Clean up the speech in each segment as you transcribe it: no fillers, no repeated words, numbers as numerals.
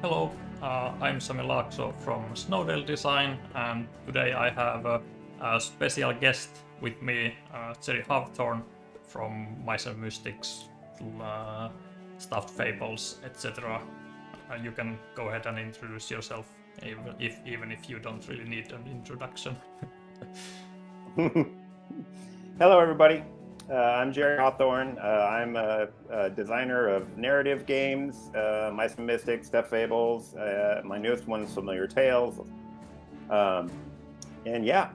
Hello, I'm Sami Laakso from Snowdale Design, and today I have a special guest with me, Jerry Hawthorne from Mice and Mystics, Stuffed Fables, etc. You can go ahead and introduce yourself, even if you don't really need an introduction. Hello, everybody. I'm Jerry Hawthorne. I'm a designer of narrative games, Mice and Mystics, Stuffed Fables. My newest one is Familiar Tales. And yeah,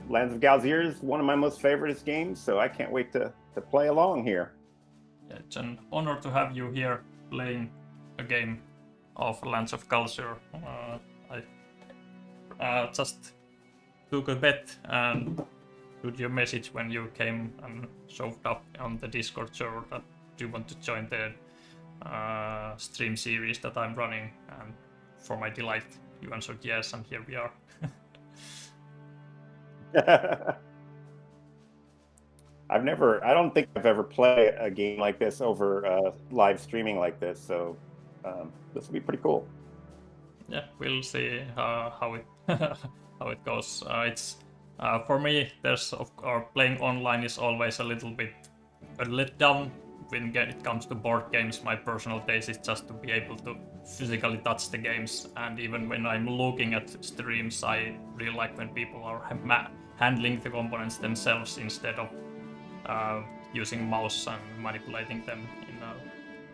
Lands of Galzyr is one of my most favorite games, so I can't wait to play along here. Yeah, it's an honor to have you here playing a game of Lands of Galzyr. I just took a bet and got your message when you came and showed up on the Discord server that you want to join the stream series that I'm running, and for my delight you answered yes, and here we are. I don't think I've ever played a game like this over live streaming like this, so this will be pretty cool. Yeah, we'll see how it how it goes. It's for me, playing online is always a little bit a letdown when it comes to board games. My personal taste is just to be able to physically touch the games, and even when I'm looking at streams, I really like when people are handling the components themselves instead of using mouse and manipulating them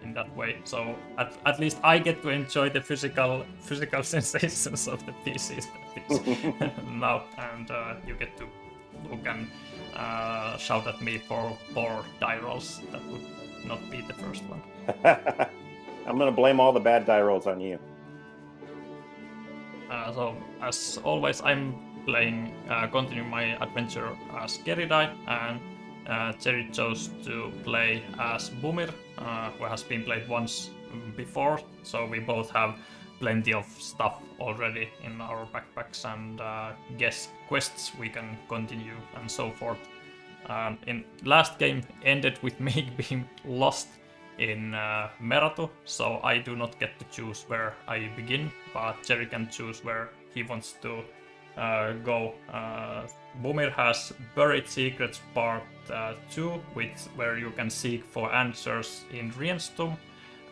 in that way. So at least I get to enjoy the physical sensations of the pieces now, and you get to look and shout at me for poor die rolls. That would not be the first one. I'm gonna blame all the bad die rolls on you. So as always, I'm continuing my adventure as Geridai, and Jerry chose to play as Bumir, who has been played once before, so we both have plenty of stuff already in our backpacks and quests we can continue and so forth. In last game ended with me being lost in Meratu, so I do not get to choose where I begin, but Jerry can choose where he wants to go. Bumir has Buried Secrets Part 2, where you can seek for answers in Rienstum,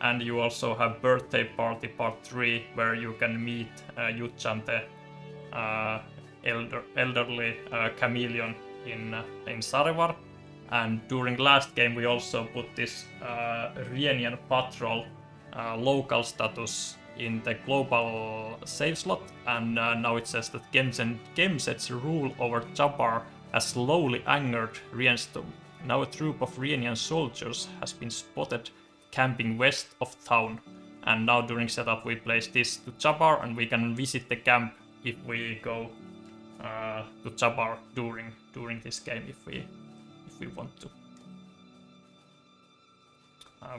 and you also have Birthday Party Part 3, where you can meet Jutsan, the elderly chameleon in Sarevar. And during last game we also put this Rienian Patrol local status in the global save slot, and now it says that Gemset's rule over Jabbar has slowly angered Rienstum. Now a troop of Rienian soldiers has been spotted camping west of town, and now during setup we place this to Jabbar, and we can visit the camp if we go to Jabbar during this game if we want to.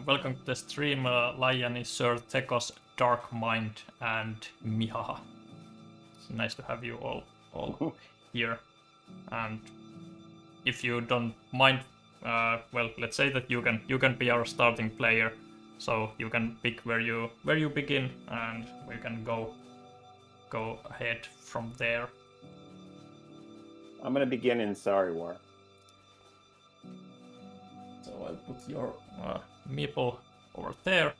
Welcome to the stream, Liani, Sir Tekos, Dark Mind, and Mihaha. It's nice to have you all here. And if you don't mind, well, let's say that you can be our starting player, so you can pick where you begin, and we can go ahead from there. I'm gonna begin in Sarevar. So I'll put your meeple over there,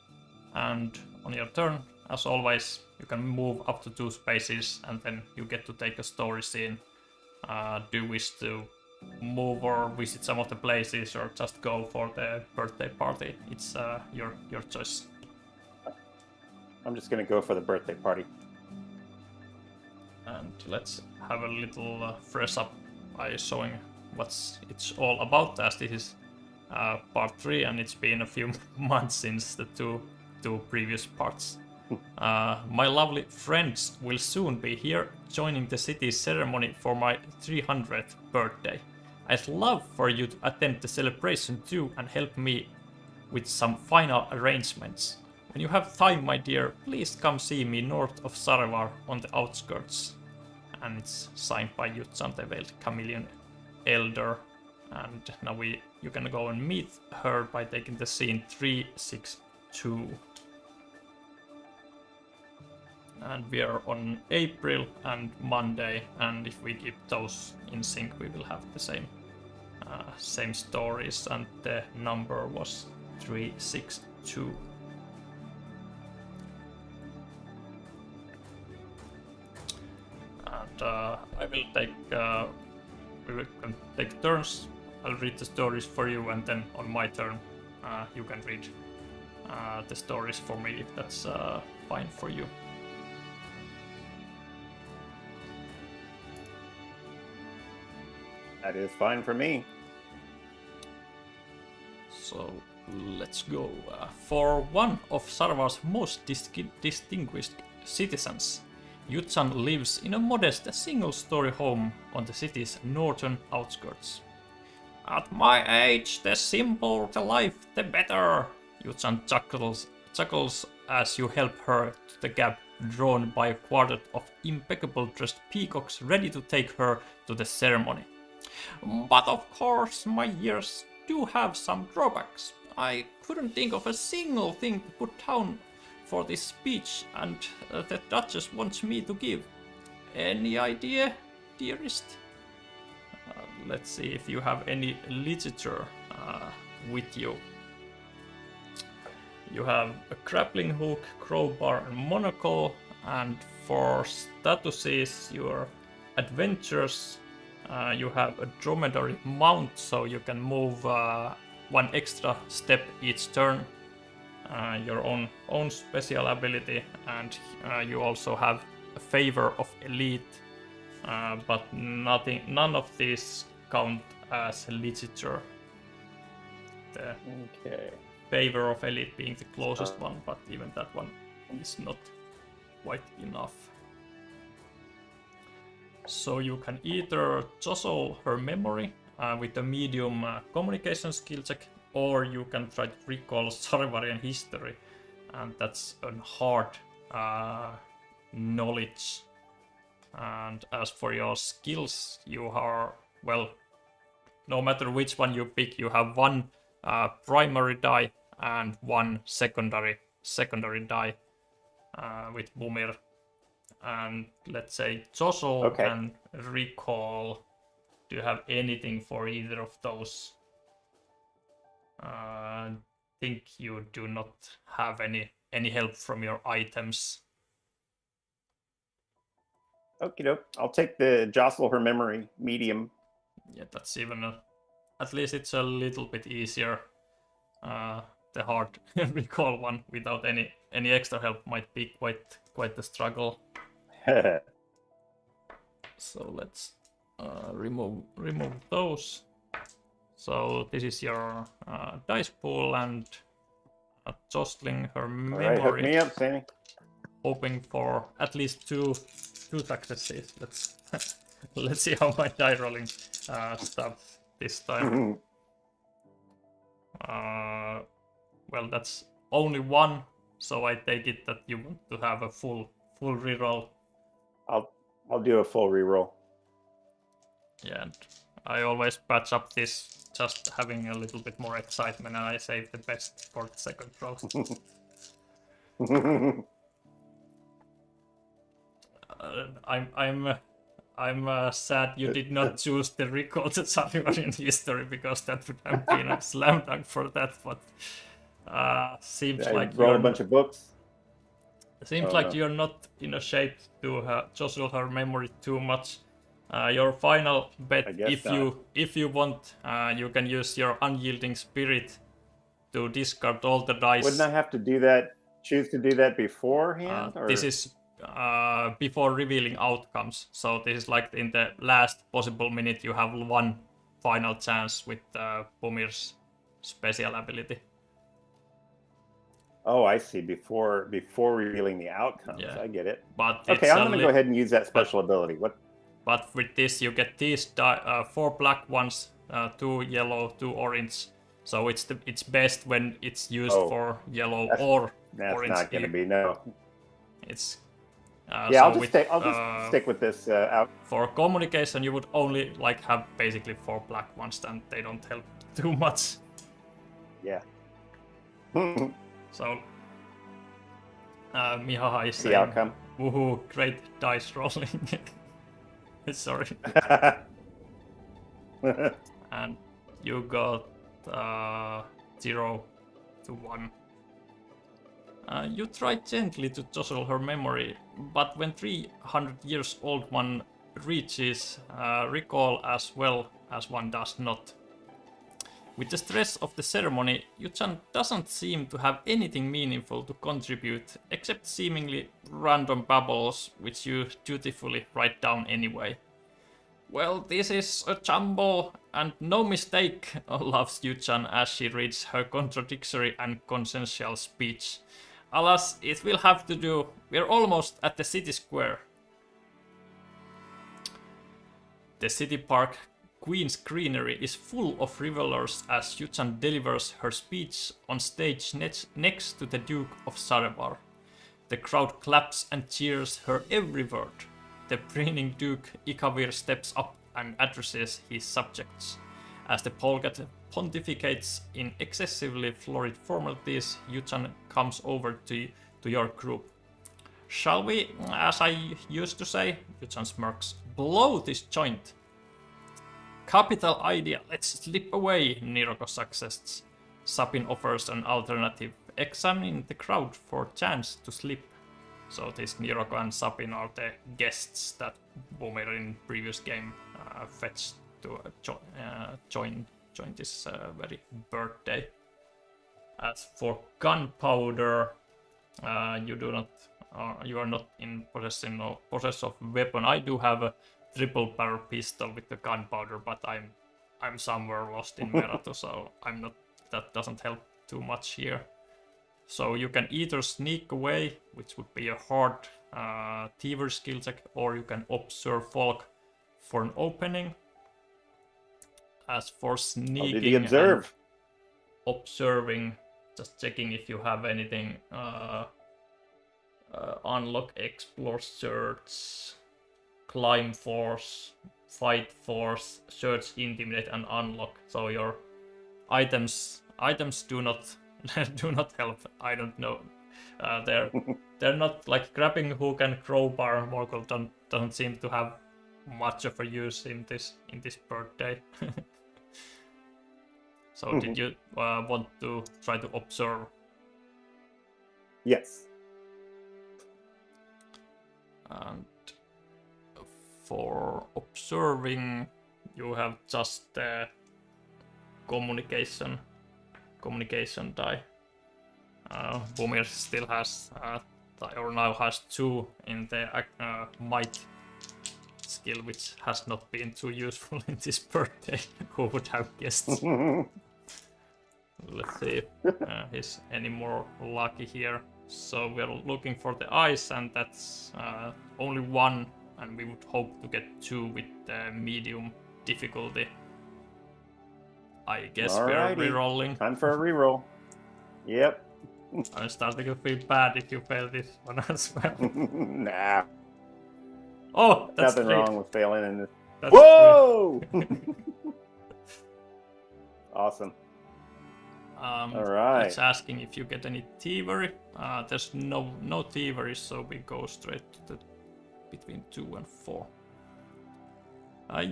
and on your turn, as always, you can move up to 2 spaces, and then you get to take a story scene. Do you wish to move or visit some of the places, or just go for the birthday party? It's your choice. I'm just gonna go for the birthday party. And let's have a little fresh up by showing what it's all about, as this is part 3, and it's been a few months since the two previous parts. My lovely friends will soon be here, joining the city's ceremony for my 300th birthday. I'd love for you to attend the celebration too and help me with some final arrangements. When you have time, my dear, please come see me north of Sarevar on the outskirts. And it's signed by Jutsan, the Veiled Chameleon Elder. And now you can go and meet her by taking the scene 362. and we are on April and Monday, and if we keep those in sync, we will have the same stories, and the number was 362. And I will take we will take turns. I'll read the stories for you, and then on my turn you can read the stories for me if that's fine for you. That is fine for me. So let's go. For one of Sarvar's most distinguished citizens, Yutsan lives in a modest single-story home on the city's northern outskirts. At my age, the simpler the life, the better, Yutsan chuckles as you help her to the cab drawn by a quartet of impeccable dressed peacocks ready to take her to the ceremony. But of course, my years do have some drawbacks. I couldn't think of a single thing to put down for this speech, and the Duchess wants me to give. Any idea, dearest? Let's see if you have any literature with you. You have a grappling hook, crowbar, and monocle, and for statuses, your adventures. You have a dromedary mount, so you can move one extra step each turn. Your own special ability, and you also have a favor of elite, but none of these count as literature. The favor of elite being the closest one, but even that one is not quite enough. So you can either jostle her memory with a medium communication skill check, or you can try to recall Sarvarian history, and that's a hard knowledge. And as for your skills, you are, well, no matter which one you pick, you have one primary die and one secondary die with Bumir. And let's say jostle and recall. Do you have anything for either of those? I think you do not have any help from your items. Okie doke. I'll take the jostle her memory medium. Yeah, that's even at least it's a little bit easier. The hard recall one without any extra help might be quite the struggle. So let's remove those. So this is your dice pool, and jostling her memory. All right, hook me up, Sami. Hoping for at least two successes. Let's see how my die rolling stuff this time. Well, that's only one, so I take it that you want to have a full reroll. I'll do a full reroll. Yeah, and I always patch up this just having a little bit more excitement, and I save the best for the second roll. I'm sad you did not choose the recall to Sarvarian history, because that would have been a slam dunk for that. But seems like roll a bunch of books. Seems like you're not in a shape to jostle her memory too much. Your final bet, if you want, you can use your unyielding spirit to discard all the dice. Wouldn't I have to do that? Choose to do that beforehand? This is before revealing outcomes. So this is like in the last possible minute. You have one final chance with Bumir's special ability. Oh, I see. Before revealing the outcomes, yeah. I get it. But okay, I'm going to go ahead and use that special ability. What? But with this, you get these 4 black ones, 2 yellow, 2 orange. So it's best when it's used for yellow or orange. That's not going to be no. It's yeah. So I'll just stick with this out. For communication, you would only have basically 4 black ones, and they don't help too much. Yeah. So Mihaha is saying, the outcome. Woohoo, great dice rolling. Sorry. And you got 0 to 1. You try gently to jostle her memory, but when 300 years old one reaches, recall as well as one does not. With the stress of the ceremony, Yuchan doesn't seem to have anything meaningful to contribute, except seemingly random babbles, which you dutifully write down anyway. Well, this is a jumble, and no mistake, laughs Yuchan as she reads her contradictory and consensual speech. Alas, it will have to do. We're almost at the city square. The city park Queen's Greenery is full of revelers as Yuchan delivers her speech on stage next to the Duke of Sarevar. The crowd claps and cheers her every word. The grinning Duke Ikavir steps up and addresses his subjects. As the Polgat pontificates in excessively florid formalities, Yuchan comes over to your group. Shall we, as I used to say, Yuchan smirks, blow this joint? Capital idea, let's slip away, Niroko suggests. Sabin offers an alternative, examining the crowd for a chance to slip. So this Niroko and Sabin are the guests that Boomer in previous game fetched to join this very birthday. As for gunpowder, you are not in possession of weapon. I do have a triple barrel pistol with the gunpowder, but I'm somewhere lost in Merato, so I'm not. That doesn't help too much here. So you can either sneak away, which would be a hard thievery skill check, or you can observe folk for an opening. As for sneaking and observing, just checking if you have anything. Unlock, explore, search, climb force, fight force, search, intimidate, and unlock. So your items do not help. I don't know. They're not like grabbing hook and crowbar. Morgul doesn't seem to have much of a use in this birthday. So did you want to try to observe? Yes. And for observing, you have just the communication die. Boomer still has, or now has 2 in the might skill, which has not been too useful in this birthday. Who would have guessed? Let's see if he's any more lucky here. So we're looking for the eyes, and that's only 1, and we would hope to get 2 with medium difficulty. I guess we're rerolling. Time for a reroll. Yep. I'm starting to feel bad if you fail this one as well. Nah. Oh, that's nothing great. wrong with failing in this. That's Whoa! Awesome. All right. It's asking if you get any thievery. There's no thievery, so we go straight to between 2 and 4.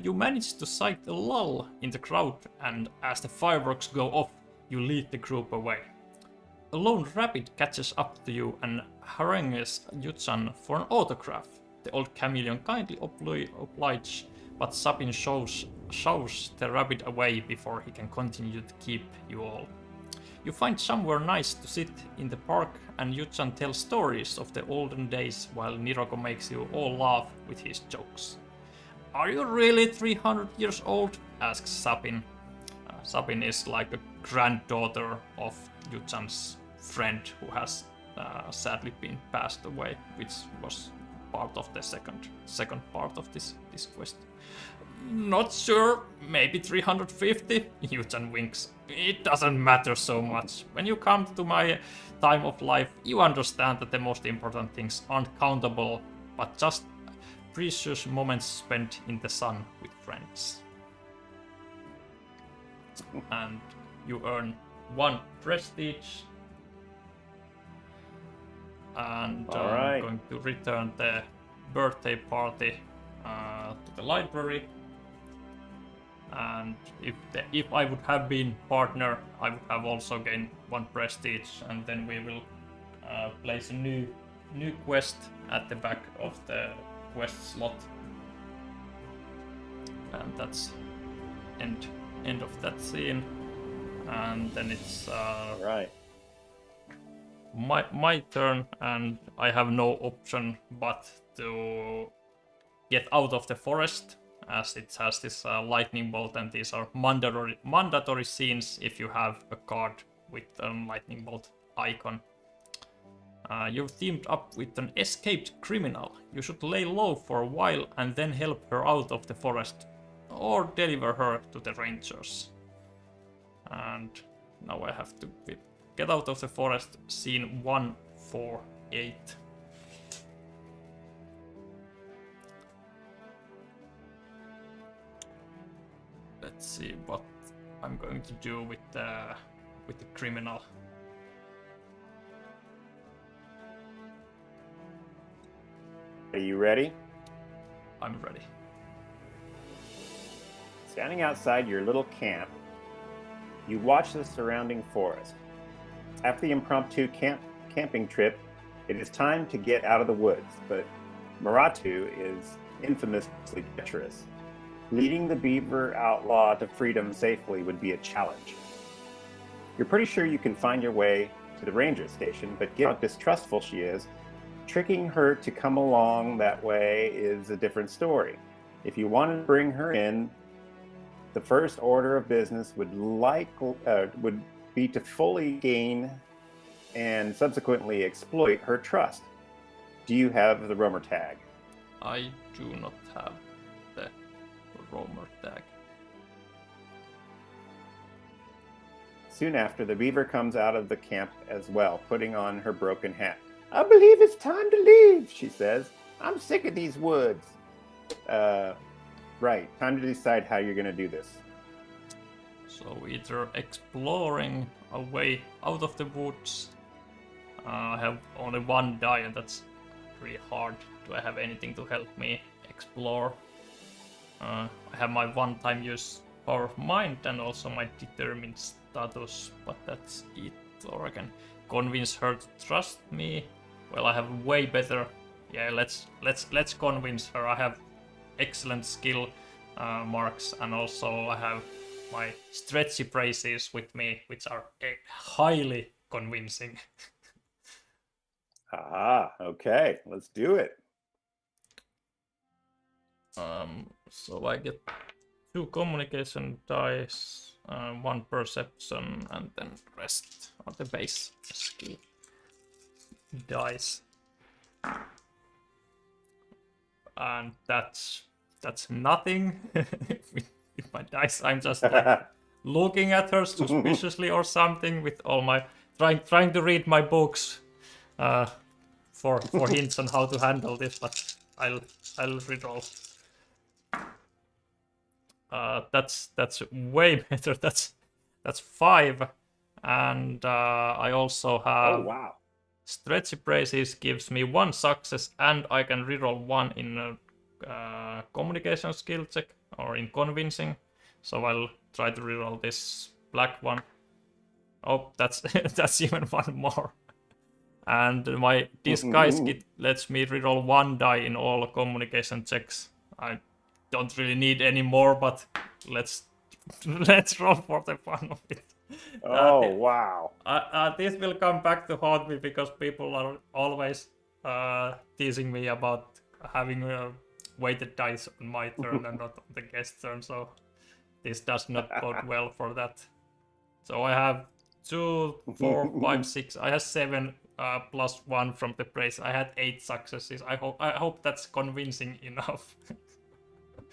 You manage to sight a lull in the crowd, and as the fireworks go off, you lead the group away. A lone rabbit catches up to you and harangues Yuchan for an autograph. The old chameleon kindly obliges, but Sabin shoves the rabbit away before he can continue to keep you all. You find somewhere nice to sit in the park, and Yuchan tells stories of the olden days while Niroko makes you all laugh with his jokes. Are you really 300 years old? Asks Sabin. Sabin is like a granddaughter of Yuchan's friend who has sadly been passed away, which was part of the second part of this quest. Not sure, maybe 350? Yuchan winks. It doesn't matter so much. When you come to my time of life, you understand that the most important things aren't countable, but just precious moments spent in the sun with friends. And you earn 1 prestige. and All right. I'm going to return the birthday party to the library. And if I would have been partner, I would have also gained 1 prestige, and then we will place a new quest at the back of the quest slot. And that's end of that scene. And then it's Right. my turn, and I have no option but to get out of the forest, as it has this lightning bolt, and these are mandatory scenes if you have a card with a lightning bolt icon. You've teamed up with an escaped criminal. You should lay low for a while and then help her out of the forest, or deliver her to the rangers. And now I have to get out of the forest, scene 148. Let's see what I'm going to do with the criminal. Are you ready? I'm ready. Standing outside your little camp, you watch the surrounding forest. After the impromptu camping trip, it is time to get out of the woods, but Maratu is infamously treacherous. Leading the beaver outlaw to freedom safely would be a challenge. You're pretty sure you can find your way to the ranger station, but given how distrustful she is, tricking her to come along that way is a different story. If you want to bring her in, the first order of business would be to fully gain and subsequently exploit her trust. Do you have the roamer tag? I do not have the roamer tag. Soon after, the beaver comes out of the camp as well, putting on her broken hat. I believe it's time to leave, she says. I'm sick of these woods. Right, time to decide how you're going to do this. So either exploring a way out of the woods. I have only 1 die, and that's pretty hard. Do I have anything to help me explore? I have my 1-time use power of mind and also my determined status, but that's it. Or I can convince her to trust me. Well, I have way better. Yeah, let's convince her. I have excellent skill marks, and also I have my stretchy phrases with me, which are highly convincing. Okay, let's do it. So I get 2 communication dice, 1 perception, and then rest of the base skill dice. And that's nothing. With my dice, I'm just like looking at her suspiciously or something with all my trying to read my books for hints on how to handle this, but I'll reroll. That's way better. That's 5, and I also have. Oh wow! Stretchy phrases gives me 1 success, and I can reroll 1 in a communication skill check or in convincing. So I'll try to reroll this black one. Oh, that's even 1 more. And my disguise kit lets me reroll 1 die in all communication checks. I don't really need any more, but let's roll for the fun of it. Oh wow! This will come back to haunt me because people are always teasing me about having weighted dice on my turn and not on the guest turn. So this does not bode well for that. So I have 2, 4, 5, 6. I have 7 plus 1 from the praise. I had 8 successes. I hope that's convincing enough.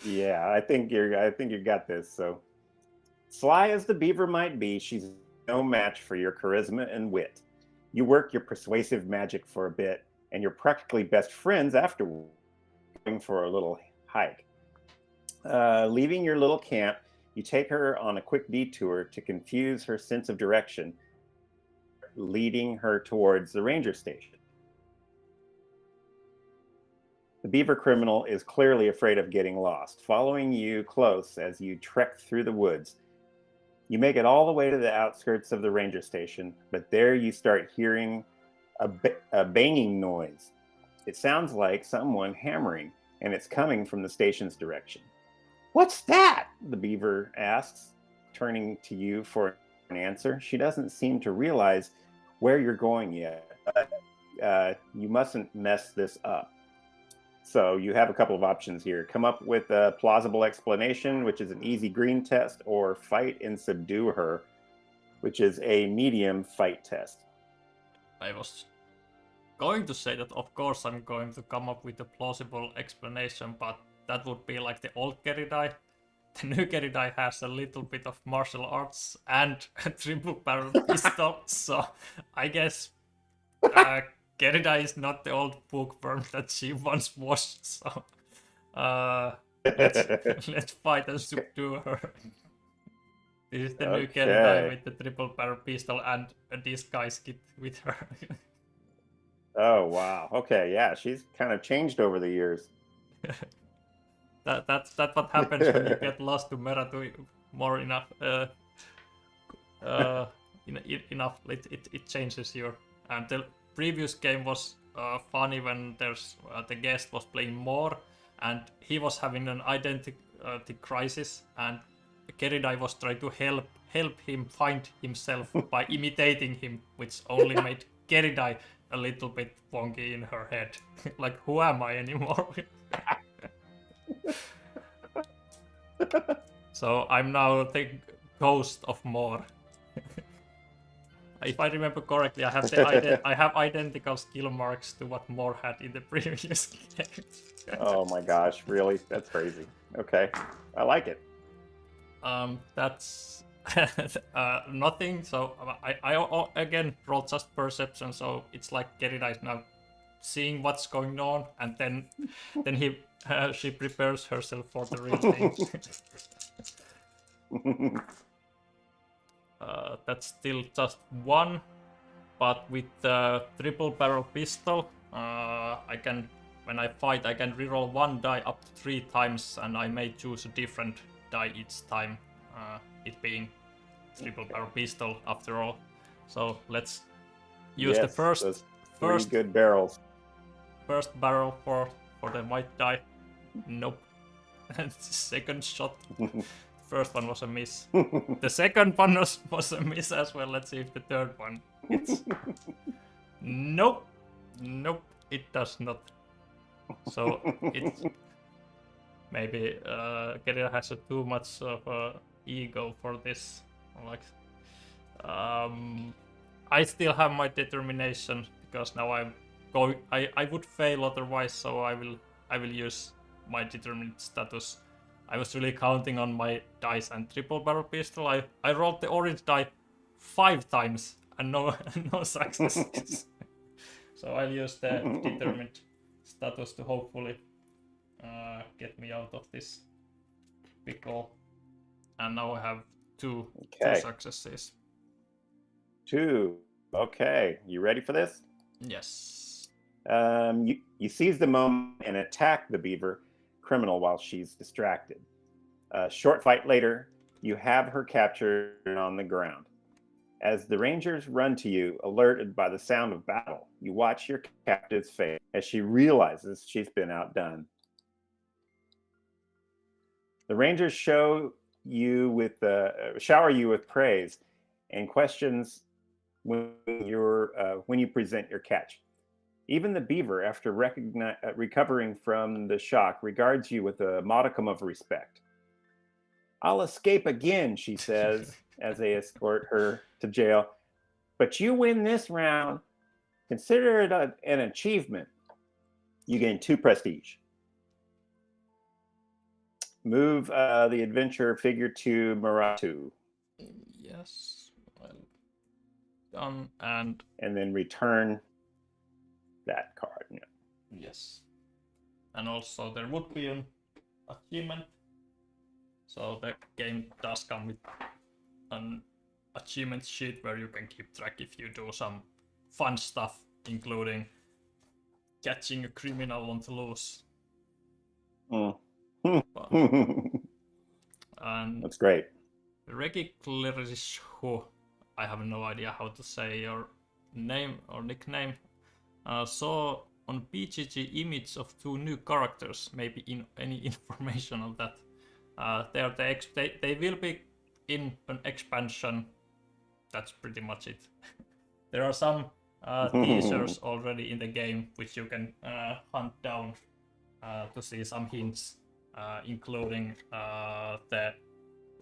Yeah, I think you got this. So, sly as the beaver might be, she's no match for your charisma and wit. You work your persuasive magic for a bit, and you're practically best friends afterward, going for a little hike. Leaving your little camp, you take her on a quick detour to confuse her sense of direction, leading her towards the ranger station. beaver criminal is clearly afraid of getting lost, following you close as you trek through the woods. You make it all the way to the outskirts of the ranger station, but there you start hearing a banging noise. It sounds like someone hammering, and it's coming from the station's direction. "What's that?" the beaver asks, turning to you for an answer. She doesn't seem to realize where you're going yet, but you mustn't mess this up. So you have a couple of options here. Come up with a plausible explanation, which is an easy green test, or fight and subdue her, which is a medium fight test. I was going to say that of course I'm going to come up with a plausible explanation, but that would be like the old Geridai. The new Geridai has a little bit of martial arts and a triple barrel pistol, so I guess Geridai is not the old bookworm that she once was, so let's fight and subdue her. This is the new Geridai with the triple barrel pistol and a disguise kit with her. Oh, wow. Okay, yeah, she's kind of changed over the years. That's what happens when you get lost to Meratu more enough. Enough, it changes your. And the previous game was funny when there's the guest was playing more, and he was having an identity crisis, and Geridai was trying to help him find himself by imitating him, which only made Geridai a little bit wonky in her head. Like, who am I anymore? So I'm now the ghost of Moore. If I remember correctly, I have I have identical skill marks to what Moore had in the previous game. Oh my gosh, really? That's crazy. Okay, I like it. That's nothing. So I again rolled just perception. So it's like Geridai is now seeing what's going on, and then she prepares herself for the real thing. That's still just one, but with the triple barrel pistol, I can, when I fight, I can reroll one die up to 3 times, and I may choose a different die each time. It being triple barrel pistol after all. So let's use the first good barrels. First barrel for the white die. Nope. And second shot. First one was a miss. The second one was a miss as well. Let's see if the third one hits. Nope. Nope. It does not. So it's maybe Geridai has too much of ego for this. Like, I still have my determination because now I'm going. I would fail otherwise, so I will use my determined status. I was really counting on my dice and triple barrel pistol. I rolled the orange die 5 times and no successes. So I'll use the determined status to hopefully get me out of this pickle. And now I have two successes. 2. Okay, you ready for this? Yes. You seize the moment and attack the beaver criminal while she's distracted. A short fight later, you have her captured on the ground. As the rangers run to you, alerted by the sound of battle, you watch your captive's face as she realizes she's been outdone. The rangers shower you with praise and questions when you present your catch. Even the beaver, after recovering from the shock, regards you with a modicum of respect. "I'll escape again," she says, as they escort her to jail. "But you win this round. Consider it an achievement. You gain 2 prestige." Move the adventure figure to Meratu. Yes. Well done. And then return that card. Yeah. Yes. And also there would be an achievement. So the game does come with an achievement sheet where you can keep track if you do some fun stuff, including catching a criminal on the loose. Mm. And That's great. Regiclerishu, I have no idea how to say your name or nickname, saw on BGG image of 2 new characters, maybe in any information on that. They will be in an expansion. That's pretty much it. There are some teasers already in the game which you can hunt down to see some hints, including the,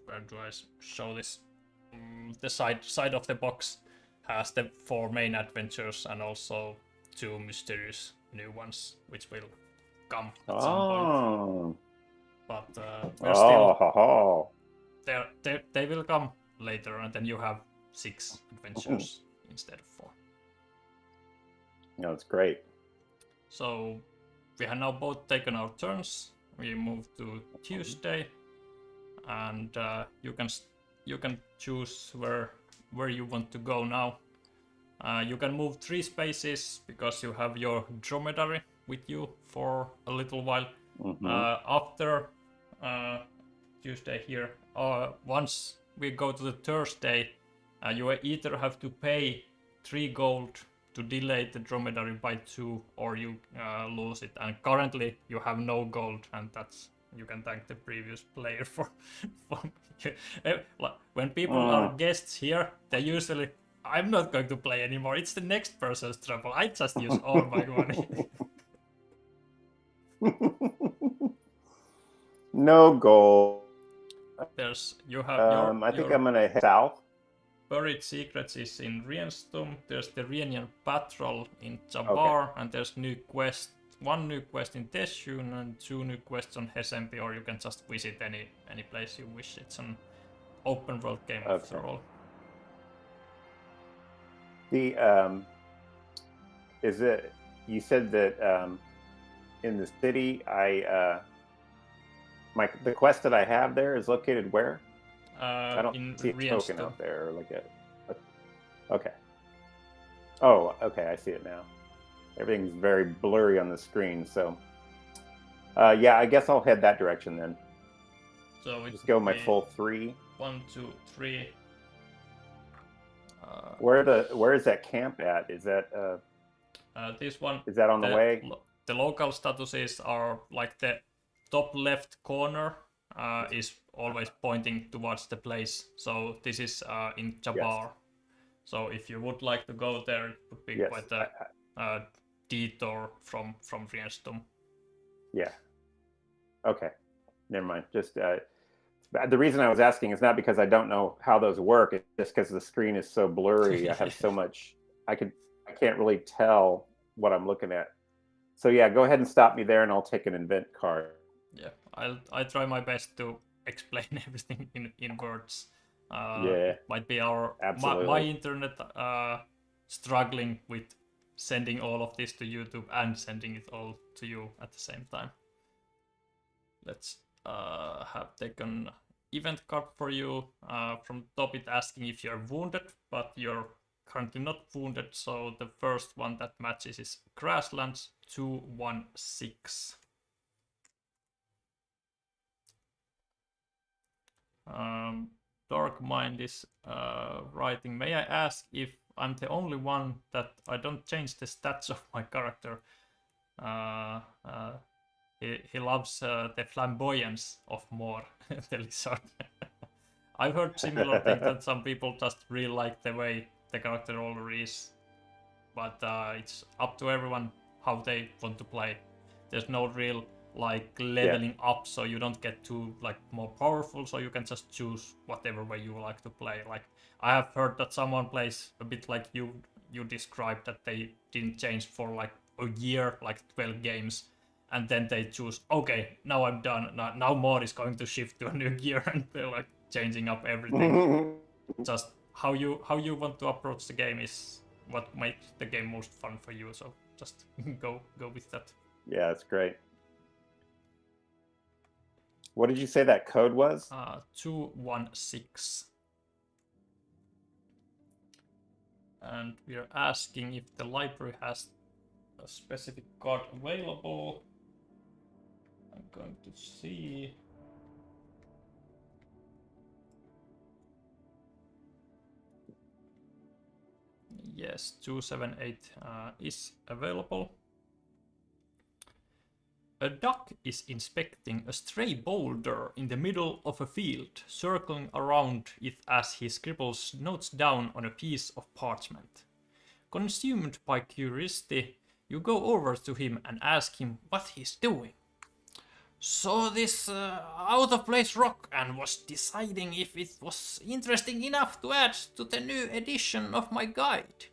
where do I show this? The side of the box has the 4 main adventures and also 2 mysterious new ones which will come at some point. But we're still they will come later, and then you have 6 adventures instead of 4. No, it's great. So we have now both taken our turns. We move to Tuesday, and you can choose where you want to go now. You can move 3 spaces because you have your dromedary with you for a little while. After Tuesday here, once we go to the Thursday, you either have to pay 3 gold to delay the dromedary by 2, or you lose it. And currently you have no gold, and that's, you can thank the previous player for when people are guests here, they usually, I'm not going to play anymore, it's the next person's trouble, I just use all my money. No gold. You have I think I'm gonna head south. Buried Secrets is in Rienstum. There's the Rienian Patrol in Jabar, and there's one new quest in Teshun and 2 new quests on Hesempi, or you can just visit any place you wish. It's an open world game after all. Is it? You said that in the city, the quest that I have there is located where? I don't see a token out there, or like okay. Oh, okay, I see it now. Everything's very blurry on the screen, so yeah, I guess I'll head that direction then. So just go my full 3. 1, 2, 3. Where is that camp at? Is that this one? Is that on the way? The local statuses are like the top left corner is always pointing towards the place. So this is in Jabar. Yes. So if you would like to go there, it would be quite a detour from Rienstum. Yeah. Okay. Never mind. Just the reason I was asking is not because I don't know how those work. It's just because the screen is so blurry. I have so much. I can't really tell what I'm looking at. So yeah, go ahead and stop me there, and I'll take an event card. Yeah, I'll try my best to explain everything in words. Yeah, might be my internet struggling with sending all of this to YouTube and sending it all to you at the same time. Let's have taken event card for you. From top it asking if you're wounded, but you're currently not wounded, so the first one that matches is Grasslands 216. Dark Mind is writing, may I ask if I'm the only one that I don't change the stats of my character? He loves the flamboyance of more, the lizard. I've heard similar things, that some people just really like the way the character already is. But it's up to everyone how they want to play. There's no real like leveling up, so you don't get too like more powerful, so you can just choose whatever way you like to play. Like I have heard that someone plays a bit like you described, that they didn't change for like a year, like 12 games, and then they choose, okay, now I'm done, now more is going to shift to a new gear, and they're like changing up everything. Just how you want to approach the game is what makes the game most fun for you, so just go with that. Yeah, it's great. What did you say that code was? 216. And we are asking if the library has a specific card available. I'm going to see. Yes, 278 is available. A duck is inspecting a stray boulder in the middle of a field, circling around it as he scribbles notes down on a piece of parchment. Consumed by curiosity, you go over to him and ask him what he's doing. Saw this out-of-place rock and was deciding if it was interesting enough to add to the new edition of my guide.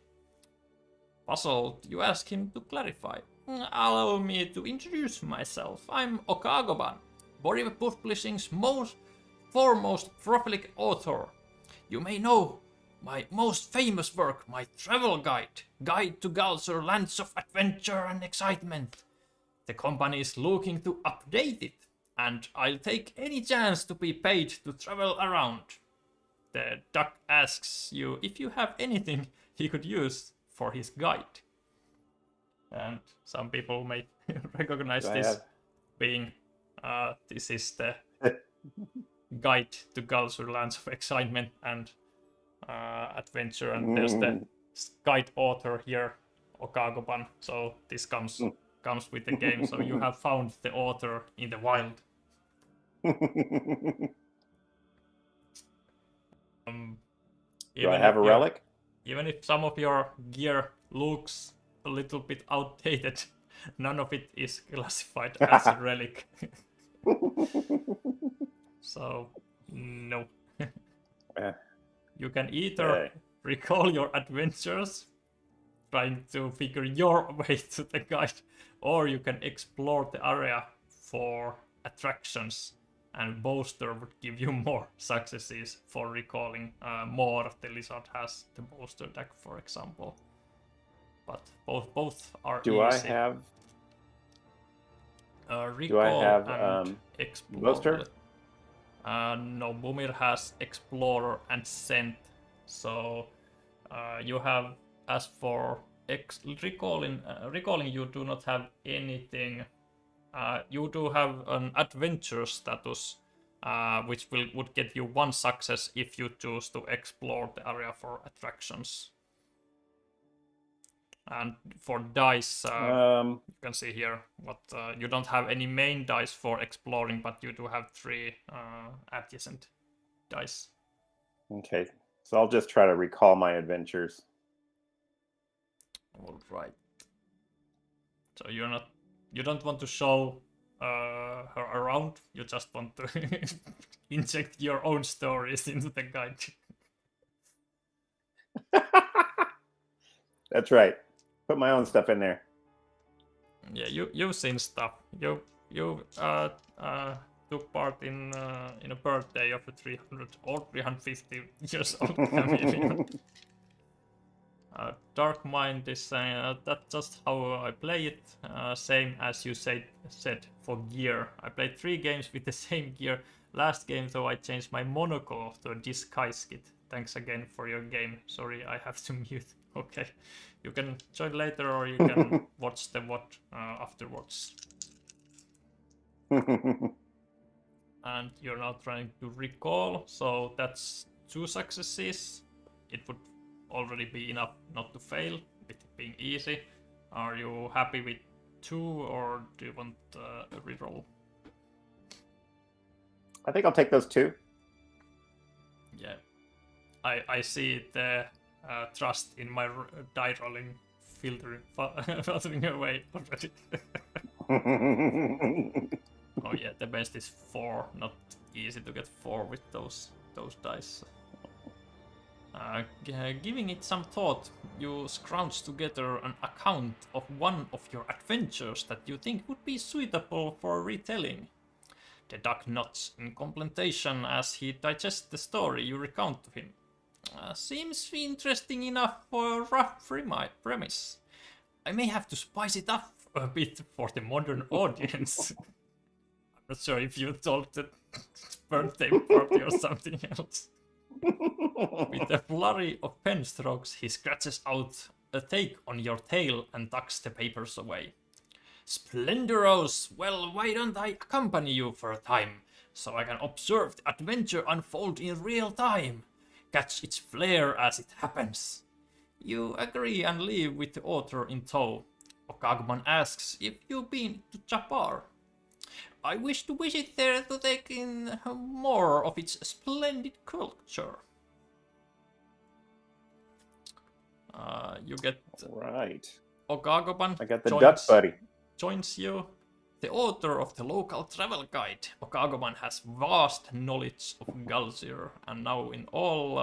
Puzzled, you ask him to clarify. Allow me to introduce myself. I'm Okagoban, Borive Publishing's foremost prolific author. You may know my most famous work, my travel guide, Guide to Galzyr, Lands of Adventure and Excitement. The company is looking to update it, and I'll take any chance to be paid to travel around. The duck asks you if you have anything he could use for his guide. And some people may recognize this being this is the Guide to Galzyr, Lands of Excitement and Adventure, and there's the guide author here, Okagoban. So this comes with the game. So you have found the author in the wild. Do I have a relic? Even if some of your gear looks a little bit outdated, none of it is classified as a relic. So, no. You can either recall your adventures, trying to figure your way to the guide, or you can explore the area for attractions, and Boaster would give you more successes for recalling more. The lizard has the Boaster deck, for example. But both are easy. Do I have and Explore? Boaster? No, Bumir has Explorer and Scent. So you have, as for recalling, you do not have anything. You do have an adventure status, which would get you 1 success if you choose to explore the area for attractions. And for dice, you can see here what you don't have any main dice for exploring, but you do have 3 adjacent dice. Okay, so I'll just try to recall my adventures. All right. So you don't want to show her around. You just want to inject your own stories into the guide. That's right. Put my own stuff in there. Yeah, you've seen stuff. You took part in a birthday of a 300 or 350 years old chameleon. Dark Mind is saying that's just how I play it. Same as you said for gear. I played 3 games with the same gear. Last game though I changed my monocle to a disguise kit. Thanks again for your game. Sorry, I have to mute. Okay, you can join later or you can watch the VOD afterwards. And you're now trying to recall, so that's 2 successes. It would already be enough not to fail, with it being easy. Are you happy with 2 or do you want a reroll? I think I'll take those 2. Yeah, I see the trust in my die rolling filtering away already. Oh yeah, the best is 4. Not easy to get 4 with those dice. Giving it some thought, you scrounge together an account of one of your adventures that you think would be suitable for retelling. The duck nods in complementation as he digests the story you recount to him. Seems interesting enough for a rough premise. I may have to spice it up a bit for the modern audience. I'm not sure if you told the birthday party or something else. With a flurry of pen strokes, he scratches out a take on your tale and tucks the papers away. Splendoros, well, why don't I accompany you for a time, so I can observe the adventure unfold in real time, catch its flair as it happens. You agree and leave with the author in tow. Okagman asks if you've been to Japar. I wish to visit there to take in more of its splendid culture. You get Right. Okagoban I got the duck buddy. joins you. The author of the local travel guide, Okagoban has vast knowledge of Galzyr, and now in all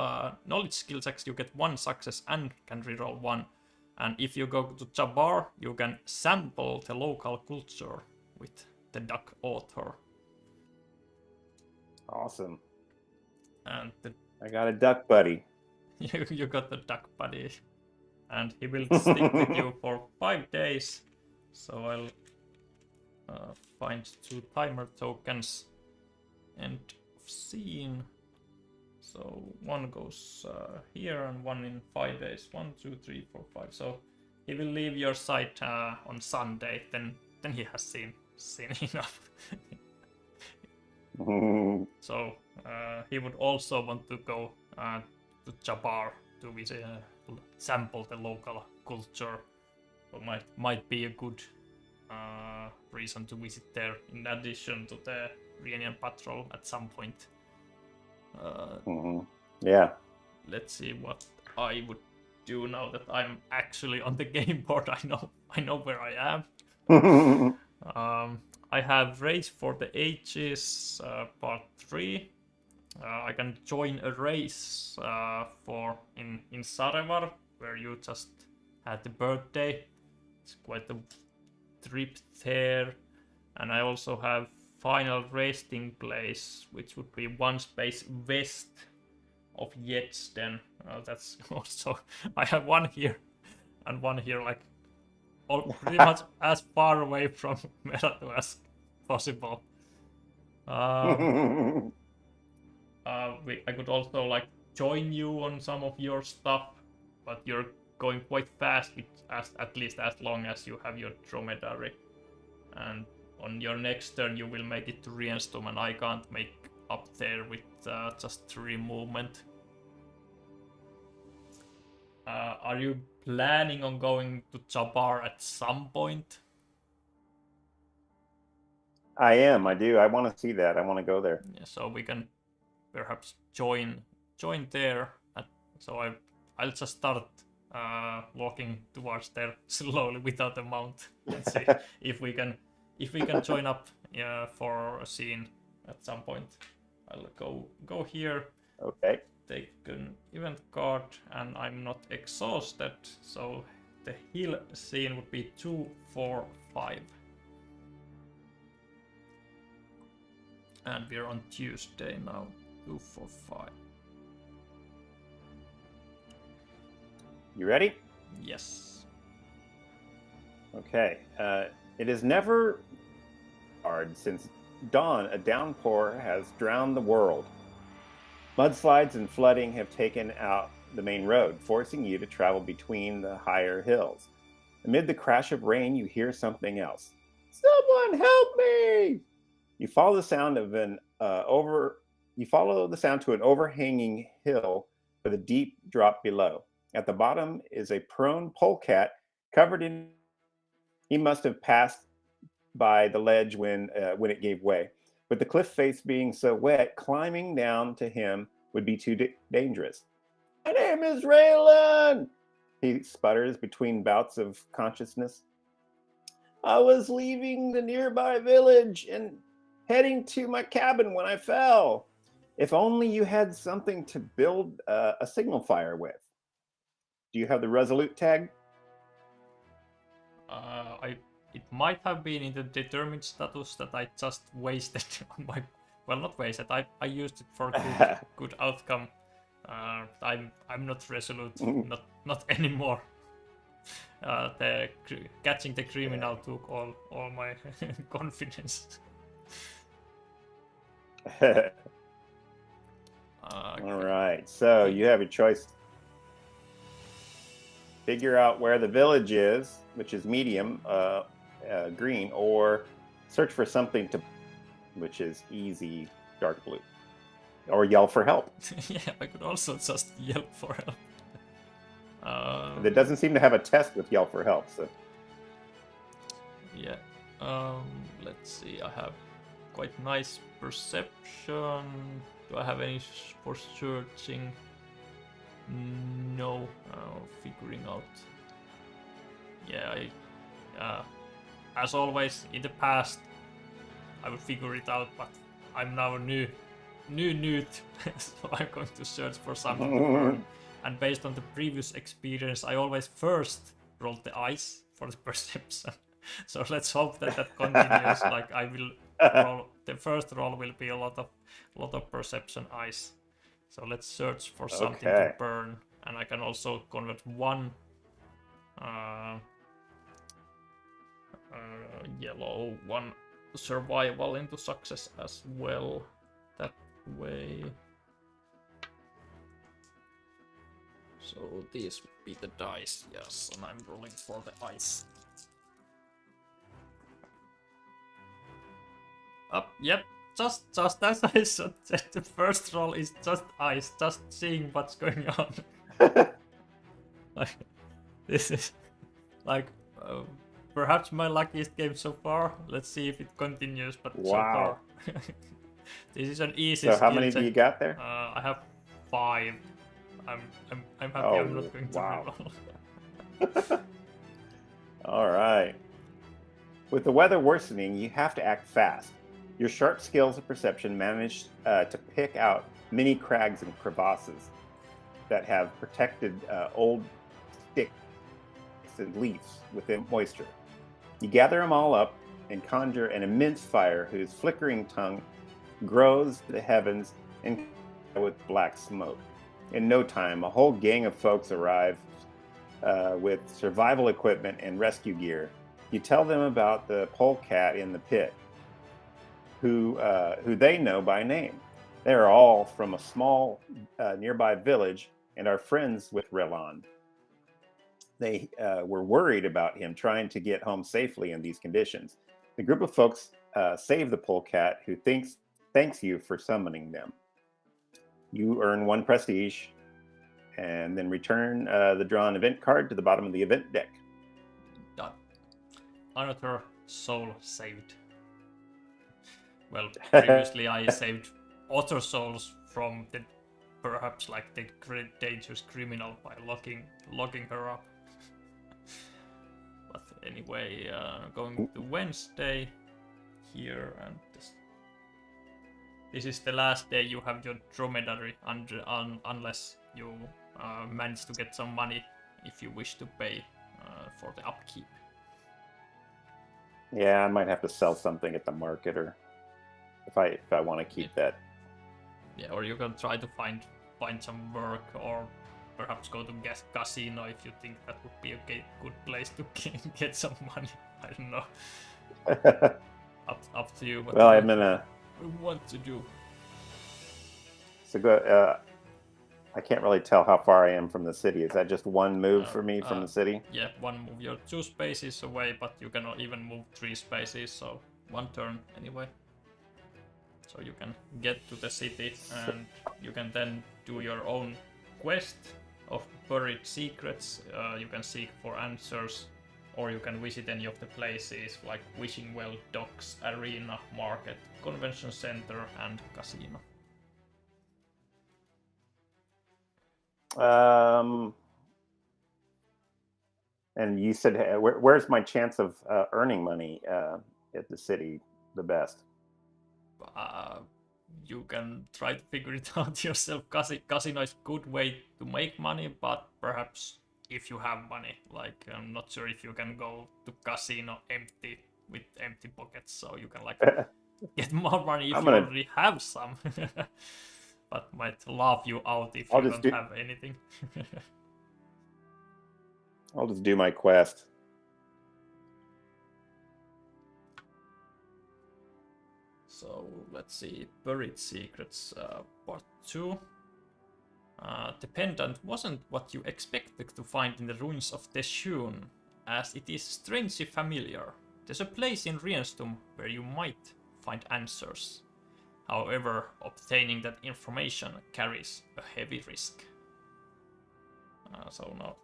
knowledge skill checks you get 1 success and can reroll 1. And if you go to Jabar, you can sample the local culture with the duck author. Awesome. And I got a duck buddy. you got the duck buddy. And he will stick with you for 5 days. So I'll find 2 timer tokens. End of scene. So 1 goes here and 1 in 5 days. 1, 2, 3, 4, 5. So he will leave your site on Sunday. Then he has seen enough. So he would also want to go to Jabar to visit, sample the local culture. So might be a good reason to visit there, in addition to the reunion patrol at some point. Yeah. Let's see what I would do now that I'm actually on the game board. I know where I am. I have Race for the Ages part 3. I can join a race for in Sarevar, where you just had the birthday. It's quite a trip there. And I also have final resting place, which would be 1 space west of Yedsden. That's also, I have 1 here and 1 here, like pretty much as far away from Meratu as possible. I could also like join you on some of your stuff, but you're going quite fast, at least as long as you have your dromedary. And on your next turn you will make it to Rienstum, and I can't make up there with just 3 movement. Are you planning on going to Jabar at some point? I am. I do. I want to see that. I want to go there. Yeah, so we can perhaps join there. So I'll just start walking towards there slowly without a mount. Let's see if we can join up for a scene at some point. I'll go here. Okay. Take an event card, and I'm not exhausted, so the heal scene would be 2, 4, 5. And we're on Tuesday now. 2, 4, 5. You ready? Yes. Okay. It is never hard since dawn. A downpour has drowned the world. Mudslides and flooding have taken out the main road, forcing you to travel between the higher hills. Amid the crash of rain, you hear something else. Someone help me! You follow the sound of to an overhanging hill with a deep drop below. At the bottom is a prone polecat covered in. He must have passed by the ledge when it gave way. With the cliff face being so wet, climbing down to him would be too dangerous. My name is Raylan, he sputters between bouts of consciousness. I was leaving the nearby village and heading to my cabin when I fell. If only you had something to build a signal fire with. Do you have the Resolute tag? It might have been in the determined status that I just wasted on my. Well, not wasted. I used it for good outcome. I'm not resolute, not anymore. Catching the criminal took all my confidence. All right, so you have a choice. Figure out where the village is, which is medium, green, or search for something to, which is easy dark blue, or yell for help. Yeah, I could also just yell for help. It doesn't seem to have a test with yell for help, so. Yeah. Let's see. I have quite nice perception. Do I have any for searching? No. Figuring out. Yeah, as always in the past, I would figure it out, but I'm now new, so I'm going to search for something to burn. And based on the previous experience, I always first roll the ice for the perception. So let's hope that continues. Like I will roll. The first roll will be a lot of perception ice. So let's search for something to burn, and I can also convert one yellow one survival into success as well. That way. So these would be the dice, yes, and I'm rolling for the ice. Yep, just as I said, the first roll is just ice, just seeing what's going on. Like, this is like perhaps my luckiest game so far. Let's see if it continues, but so far this is an easy. So how many do you got there? I have 5. I'm happy I'm not going to reroll. All right. With the weather worsening, you have to act fast. Your sharp skills of perception manage to pick out many crags and crevasses that have protected old sticks and leaves within moisture. You gather them all up and conjure an immense fire whose flickering tongue grows to the heavens and with black smoke. In no time, a whole gang of folks arrive with survival equipment and rescue gear. You tell them about the polecat in the pit, who they know by name. They are all from a small nearby village and are friends with Relan. They were worried about him trying to get home safely in these conditions. The group of folks save the polecat, who thanks you for summoning them. You earn 1 prestige, and then return the drawn event card to the bottom of the event deck. Done. Another soul saved. Well, previously I saved other souls from the perhaps like the great dangerous criminal by locking her up. But anyway, going to Wednesday here, and this is the last day you have your dromedary, unless you manage to get some money if you wish to pay for the upkeep. Yeah, I might have to sell something at the market, or if I want to keep that. Yeah, or you can try to find some work, or perhaps go to casino if you think that would be a good place to get some money. I don't know. Up to you. Well, I'm gonna want to do. So go. I can't really tell how far I am from the city. Is that just one move for me from the city? Yeah, one move. You're 2 spaces away, but you cannot even move 3 spaces, so 1 turn anyway. So you can get to the city, and you can then do your own quest of buried secrets. You can seek for answers, or you can visit any of the places like Wishing Well Docks, Arena, Market, Convention Center, and Casino. And you said, where's my chance of earning money at the city the best? You can try to figure it out yourself. Casino is a good way to make money, but perhaps if you have money, like I'm not sure if you can go to casino with empty pockets, so you can like get more money if you already have some. But might laugh you out if you don't have anything. I'll just do my quest. So let's see, Buried Secrets Part 2. The pendant wasn't what you expected to find in the ruins of Teshun, as it is strangely familiar. There's a place in Rienstum where you might find answers. However, obtaining that information carries a heavy risk. So now,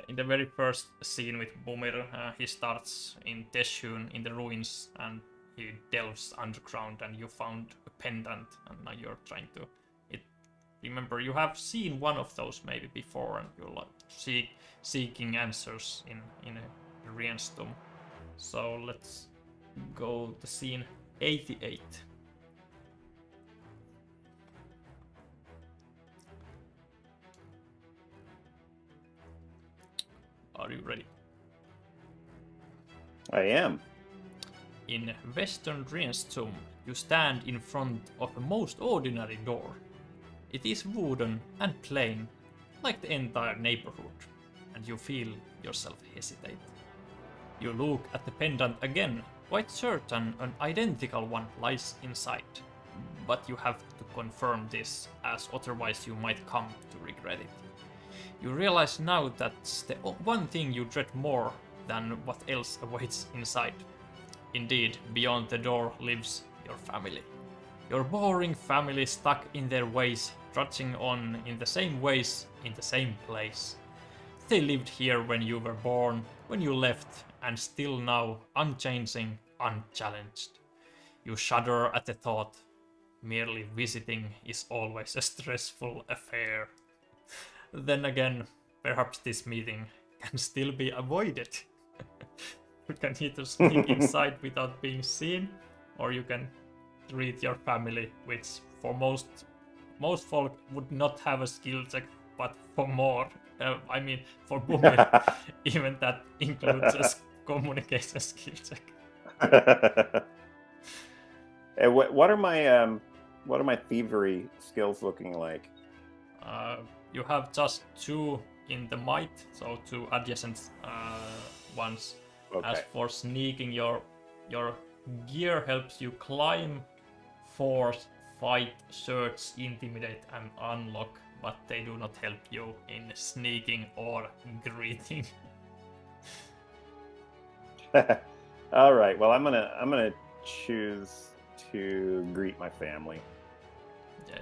in the very first scene with Bumir, he starts in Teshun in the ruins, and he delves underground, and you found a pendant, and now you're trying to. Remember, you have seen one of those maybe before, and you're like seeking answers in a Rienstum. So let's go to scene 88. Are you ready? I am. In Western Rienstum, you stand in front of a most ordinary door. It is wooden and plain, like the entire neighborhood, and you feel yourself hesitate. You look at the pendant again, quite certain an identical one lies inside, but you have to confirm this, as otherwise you might come to regret it. You realize now that's the one thing you dread more than what else awaits inside. Indeed, beyond the door lives your family. Your boring family stuck in their ways, trudging on in the same ways, in the same place. They lived here when you were born, when you left, and still now, unchanging, unchallenged. You shudder at the thought. Merely visiting is always a stressful affair. Then again, perhaps this meeting can still be avoided. You can either sneak inside without being seen, or you can greet your family, which for most folk would not have a skill check, but for for Boomer, even that includes a communication skill check. And what are my thievery skills looking like? You have just 2 in the might, so 2 adjacent ones. Okay. As for sneaking, your gear helps you climb, force, fight, search, intimidate, and unlock, but they do not help you in sneaking or greeting. All right. Well, I'm gonna choose to greet my family. Yeah.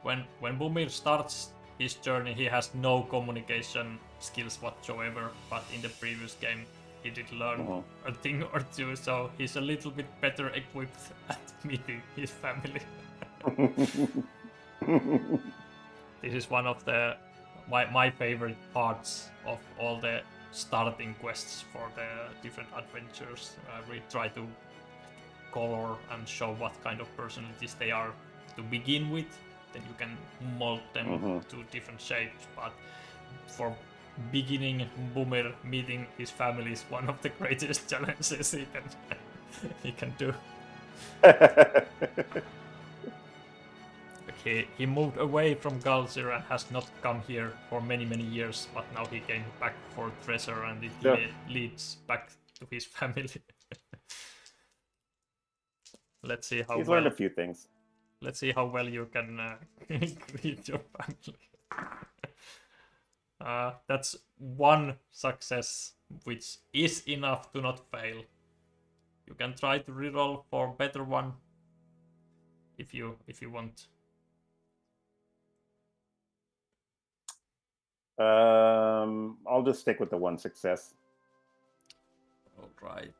When Bumir starts his journey, he has no communication skills whatsoever, but in the previous game he did learn a thing or two, so he's a little bit better equipped at meeting his family. This is one of my favorite parts of all the starting quests for the different adventures. We try to color and show what kind of personalities they are to begin with. Then you can mold them to different shapes. But for beginning Boomer, meeting his family is one of the greatest challenges he can do. He moved away from Galzyr and has not come here for many years, but now he came back for treasure, and it leads back to his family. Let's see how he's learned a few things. Let's see how well you can greet your family. That's 1 success, which is enough to not fail. You can try to reroll for a better one if you want. I'll just stick with the 1 success. All right.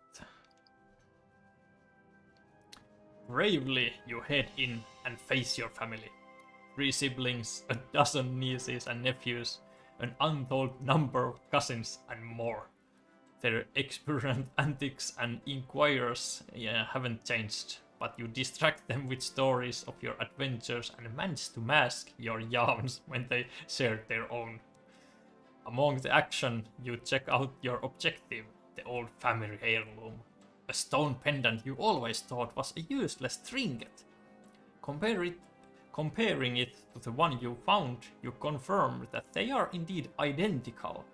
Bravely, you head in and face your family. 3 siblings, a dozen nieces and nephews, an untold number of cousins, and more. Their exuberant antics and inquirers haven't changed, but you distract them with stories of your adventures and manage to mask your yawns when they share their own. Among the action, you check out your objective, the old family heirloom. A stone pendant you always thought was a useless trinket. Comparing it to the one you found, you confirm that they are indeed identical.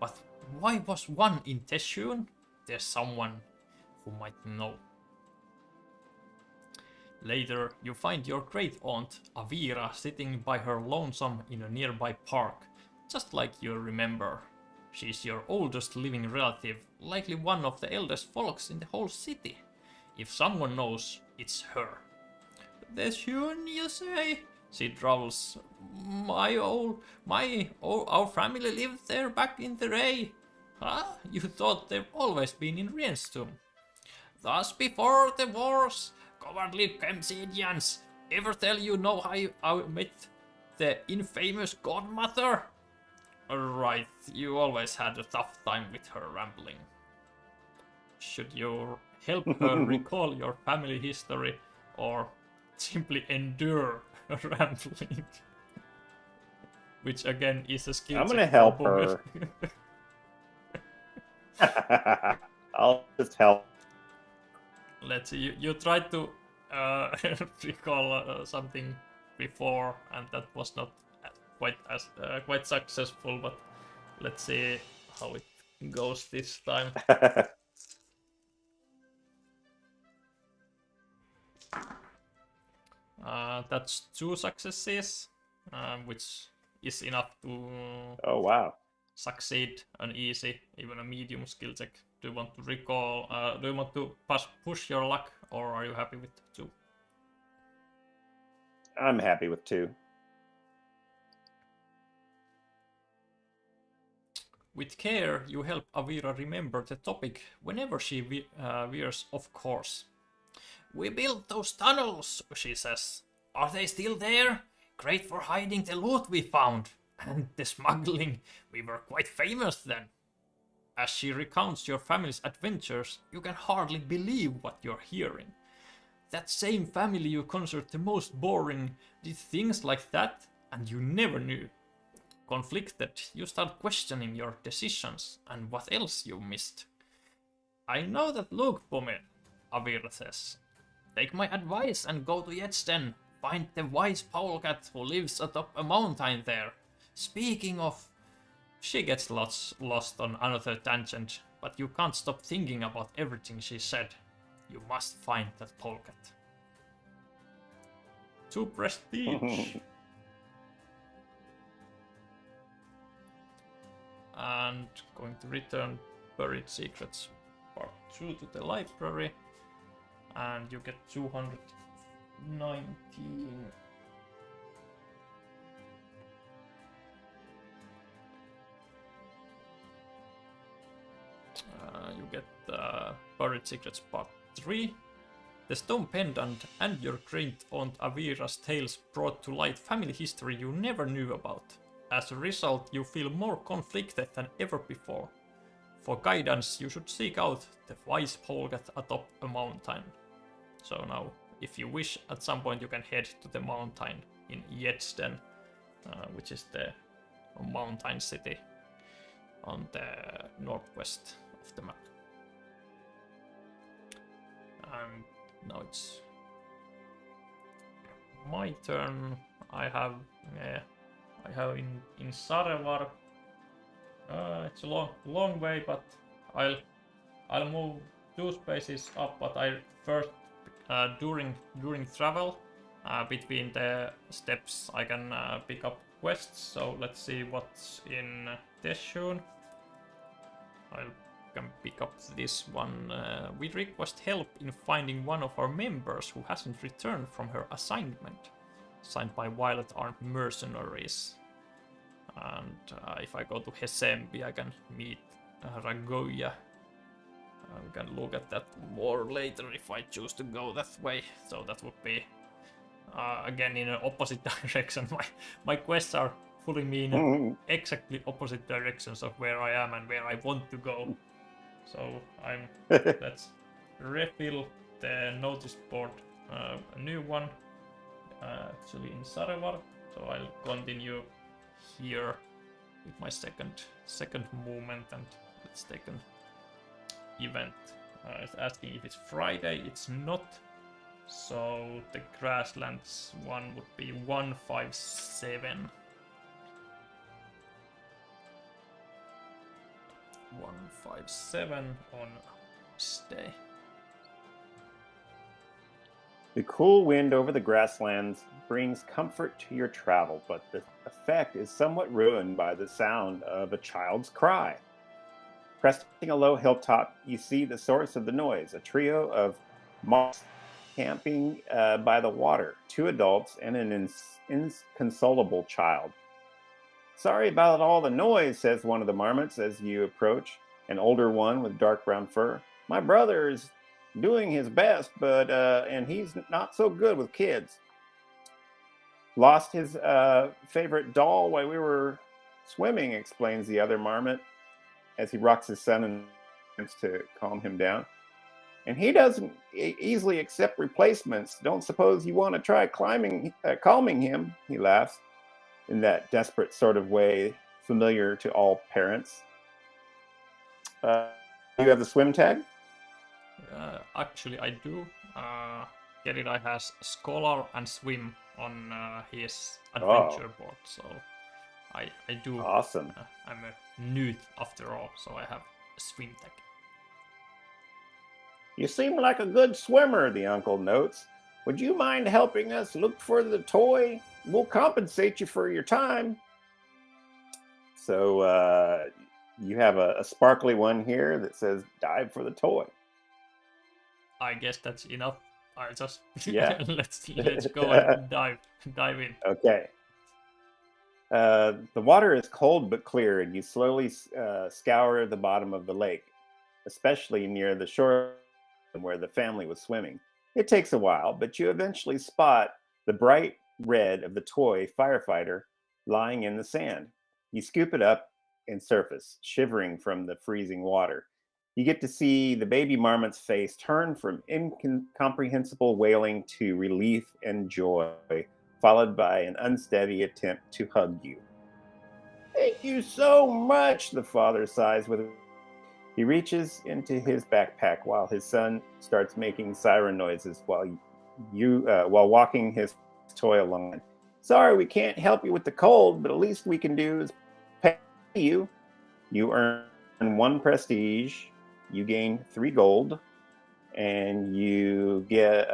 But why was one in Teshun? There's someone who might know. Later, you find your great-aunt Avira sitting by her lonesome in a nearby park, just like you remember. She's your oldest living relative, likely one of the eldest folks in the whole city. If someone knows, it's her. The Shun, you say? She drawls. Our family lived there back in the Ray. Huh? You thought they've always been in Rienstum. Thus before the wars, cowardly Kemsidians. Ever tell you know how I met the infamous godmother? Right, you always had a tough time with her rambling. Should you help her recall your family history, or simply endure rambling? Which again is a skill I'm check. gonna help her. I'll just help. Let's see. You tried to recall something before, and that was not quite successful. But let's see how it goes this time. That's 2 successes, which is enough to Oh wow. succeed an easy, even a medium skill check. Do you want to recall? Do you want to push your luck, or are you happy with 2? I'm happy with 2. With care, you help Avira remember the topic whenever she veers off course. We built those tunnels, she says. Are they still there? Great for hiding the loot we found. And the smuggling. We were quite famous then. As she recounts your family's adventures, you can hardly believe what you're hearing. That same family you considered the most boring did things like that, and you never knew. Conflicted, you start questioning your decisions and what else you missed. I know that look, Bumir, Avira says. Take my advice and go to Yetsten. Find the wise polecat who lives atop a mountain there. Speaking of... She gets lost on another tangent, but you can't stop thinking about everything she said. You must find that polecat. 2 prestige. And going to return Buried Secrets Part 2 to the library. And you get 219. You get Buried Secrets Part 3. The stone pendant and your great aunt Avira's tales brought to light family history you never knew about. As a result, you feel more conflicted than ever before. For guidance, you should seek out the wise polecat atop a mountain. So now, if you wish, at some point you can head to the mountain in Yetsten, which is the mountain city on the northwest of the map. And now it's my turn. I have in Sarevar. It's a long way, but I'll move 2 spaces up. But I first during travel between the steps I can pick up quests. So let's see what's in Teshun. I can pick up this one. We request help in finding one of our members who hasn't returned from her assignment. Signed by Violet Armed Mercenaries. And if I go to Hesembi, I can meet Ragoya. We can look at that more later if I choose to go that way. So that would be again in an opposite direction. My quests are pulling me in exactly opposite directions of where I am and where I want to go. So let's refill the notice board, a new one. Actually in Sarevar, so I'll continue here with my second movement, and let's take an event. It's asking if it's Friday. It's not, so the grasslands one would be 157. 157 on Wednesday. The cool wind over the grasslands brings comfort to your travel, but the effect is somewhat ruined by the sound of a child's cry. Cresting a low hilltop, you see the source of the noise, a trio of monks camping by the water, two adults and an inconsolable child. Sorry about all the noise, says one of the marmots as you approach, an older one with dark brown fur. My brother is doing his best, but and he's not so good with kids. Lost his favorite doll while we were swimming, explains the other marmot as he rocks his son and attempts to calm him down. And he doesn't easily accept replacements. Don't suppose you want to try calming him? He laughs in that desperate sort of way familiar to all parents. You have the swim tag? Actually, I do. Gerida has Scholar and Swim on his adventure board, so I do. Awesome. I'm a newt after all, so I have a swim tag. You seem like a good swimmer, the uncle notes. Would you mind helping us look for the toy? We'll compensate you for your time. So you have a sparkly one here that says dive for the toy. I guess that's enough. I just let's go and dive in. Okay. The water is cold but clear, and you slowly scour the bottom of the lake, especially near the shore where the family was swimming. It takes a while, but you eventually spot the bright red of the toy firefighter lying in the sand. You scoop it up and surface, shivering from the freezing water. You get to see the baby marmot's face turn from incomprehensible wailing to relief and joy, followed by an unsteady attempt to hug you. Thank you so much, the father sighs with. He reaches into his backpack while his son starts making siren noises while walking his toy along. Sorry, we can't help you with the cold, but at least we can do is pay you. You earn 1 prestige, you gain 3 gold, and you get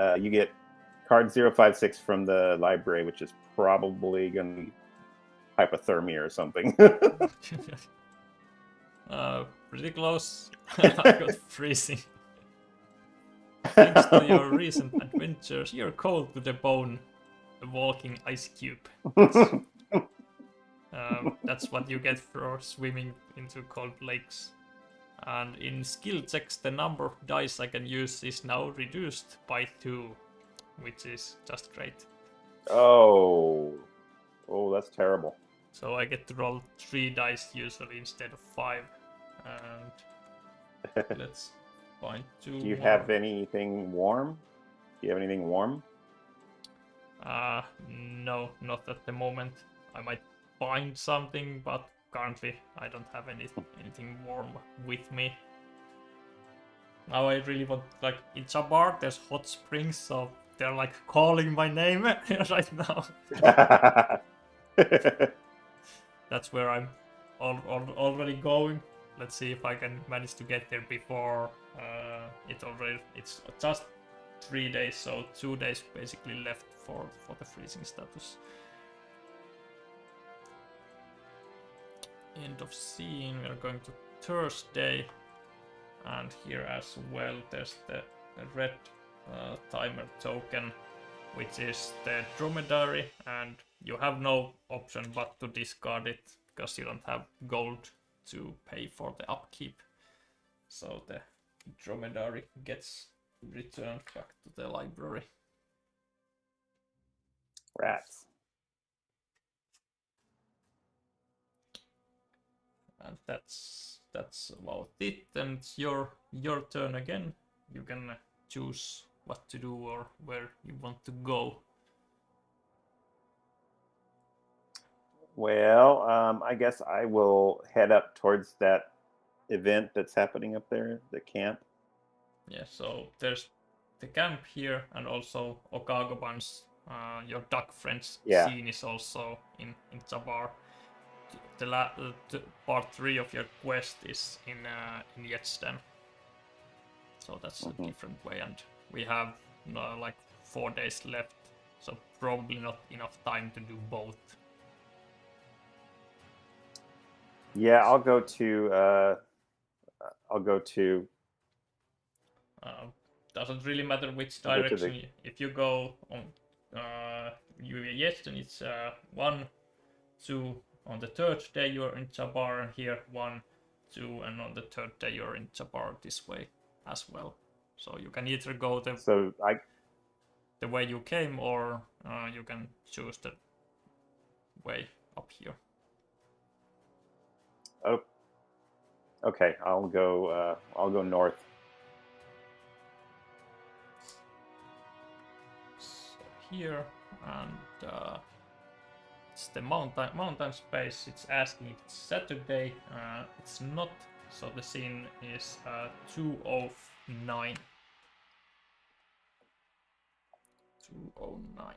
card 056 from the library, which is probably going to be hypothermia or something. Pretty close. I got freezing. Thanks to your recent adventures, you're cold to the bone, a walking ice cube. That's what you get for swimming into cold lakes. And in skill checks, the number of dice I can use is now reduced by 2, which is just great. Oh, that's terrible. So I get to roll 3 dice usually instead of 5. And let's find 2 Do you more. have anything warm? Do you have anything warm? No, not at the moment. I might find something, but currently I don't have anything warm with me. Now I really want, like, in Jabbar there's hot springs, so they're like calling my name right now. That's where I'm already going. Let's see if I can manage to get there before it's just 3 days, so 2 days basically left for the freezing status. End of scene. We're going to Thursday, and here as well there's the red timer token, which is the dromedary, and you have no option but to discard it because you don't have gold to pay for the upkeep. So the dromedary gets returned back to the library. Rats. And that's about it. And it's your turn again. You can choose what to do or where you want to go. Well, I guess I will head up towards that event that's happening up there, the camp. Yeah, so there's the camp here, and also Okagoban's, your duck friend's scene is also in Jabbar. The part 3 of your quest is in Yetsden. So that's a different way, and we have like 4 days left. So probably not enough time to do both. Yeah, I'll go to. Doesn't really matter which I'll go to direction. If you go on yes, then it's 1, 2. On the third day you're in Jabar, and here 1, 2, and on the third day you're in Jabar this way as well. So you can either go the way you came, or you can choose the way up here. Oh, okay. I'll go north. So here, and it's the mountain space. It's asking if it's Saturday. It's not. So the scene is 2:09. 2:09.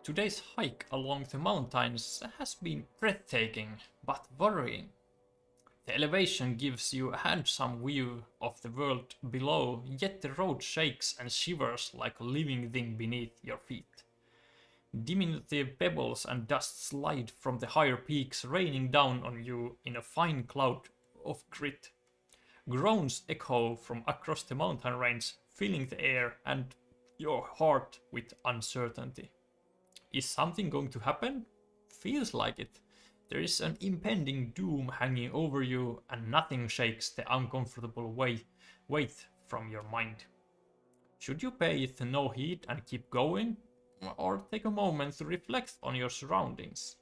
Today's hike along the mountains has been breathtaking, but worrying. The elevation gives you a handsome view of the world below, yet the road shakes and shivers like a living thing beneath your feet. Diminutive pebbles and dust slide from the higher peaks, raining down on you in a fine cloud of grit. Groans echo from across the mountain range, filling the air and your heart with uncertainty. Is something going to happen? Feels like it. There is an impending doom hanging over you, and nothing shakes the uncomfortable weight from your mind. Should you pay it no heed and keep going? Or take a moment to reflect on your surroundings?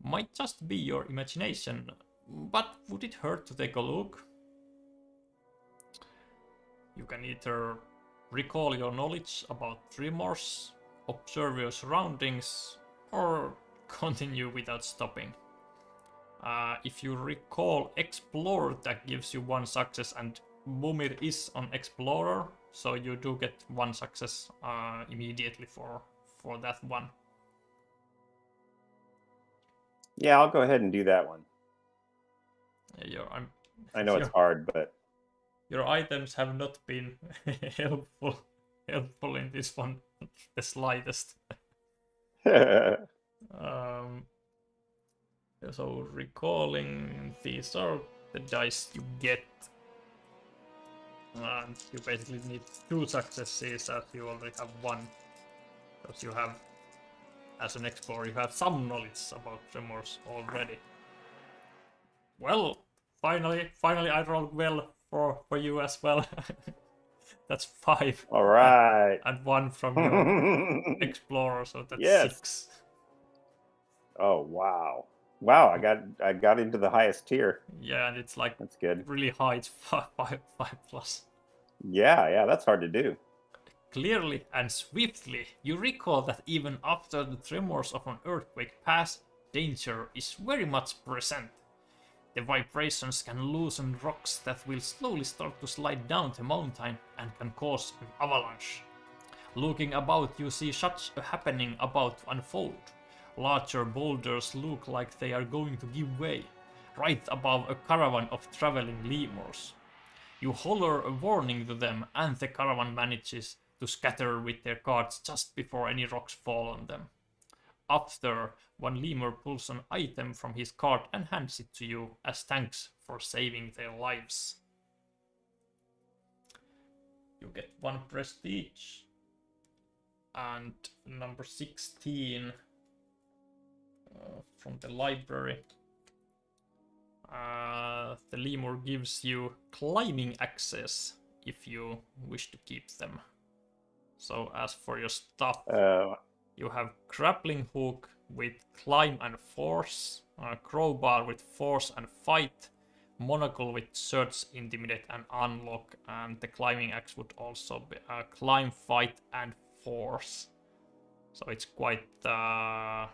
Might just be your imagination, but would it hurt to take a look? You can either recall your knowledge about tremors, observe your surroundings, or continue without stopping. If you recall Explorer, that gives you 1 success, and Bumir is on Explorer, so you do get 1 success immediately for that one. Yeah, I'll go ahead and do that one. I know it's hard, but your items have not been helpful in this one the slightest. So recalling, these are the dice you get, and you basically need 2 successes as you already have 1, because you have, as an explorer, you have some knowledge about tremors already. Well, finally I rolled well for you as well. That's 5. All right. And 1 from your explorer, so that's 6. Oh wow. Wow, I got into the highest tier. Yeah, and it's like, that's good. Really high, it's 5 plus. Yeah, that's hard to do. Clearly and swiftly, you recall that even after the tremors of an earthquake pass, danger is very much present. The vibrations can loosen rocks that will slowly start to slide down the mountain and can cause an avalanche. Looking about, you see such a happening about to unfold. Larger boulders look like they are going to give way, right above a caravan of traveling lemurs. You holler a warning to them, and the caravan manages to scatter with their carts just before any rocks fall on them. After, one lemur pulls an item from his cart and hands it to you as thanks for saving their lives. You get 1 prestige. And number 16 from the library. The lemur gives you climbing access if you wish to keep them. So as for your stuff, you have grappling hook with climb and force, crowbar with force and fight, monocle with search, intimidate and unlock, and the climbing axe would also be climb, fight and force. So it's quite a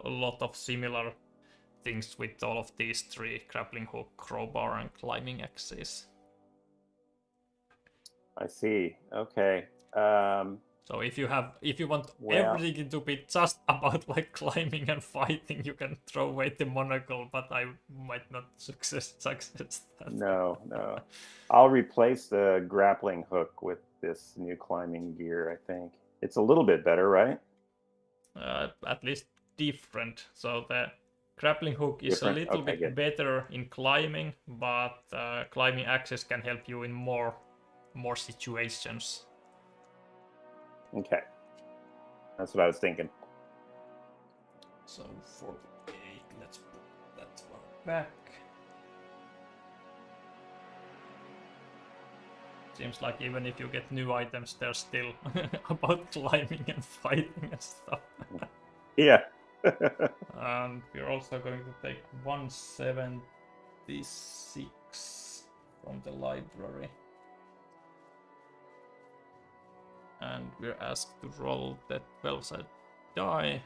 lot of similar things with all of these 3: grappling hook, crowbar and climbing axes. I see. Okay. So if you want Well, everything to be just about like climbing and fighting, you can throw away the monocle, but I might not success that. no. I'll replace the grappling hook with this new climbing gear, I think. It's a little bit better, right? At least different. So the grappling hook is a Different? little Okay, bit good. better in climbing, but climbing axes can help you in more situations. Okay. That's what I was thinking. So 48, let's put that one back. Seems like even if you get new items, they're still about climbing and fighting and stuff. Yeah. And we're also going to take 176 from the library. And we're asked to roll that 12-sided die.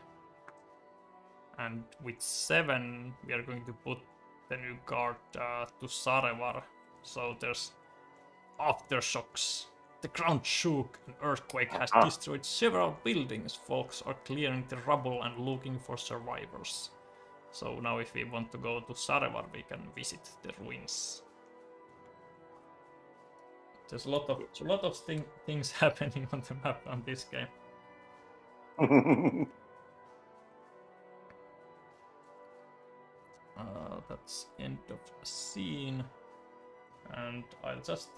And with 7, we are going to put the new card to Sarevar. So there's aftershocks. The ground shook, an earthquake has destroyed several buildings. Folks are clearing the rubble and looking for survivors. So now if we want to go to Sarevar, we can visit the ruins. There's a lot of things happening on the map on this game. That's end of scene. And I'll just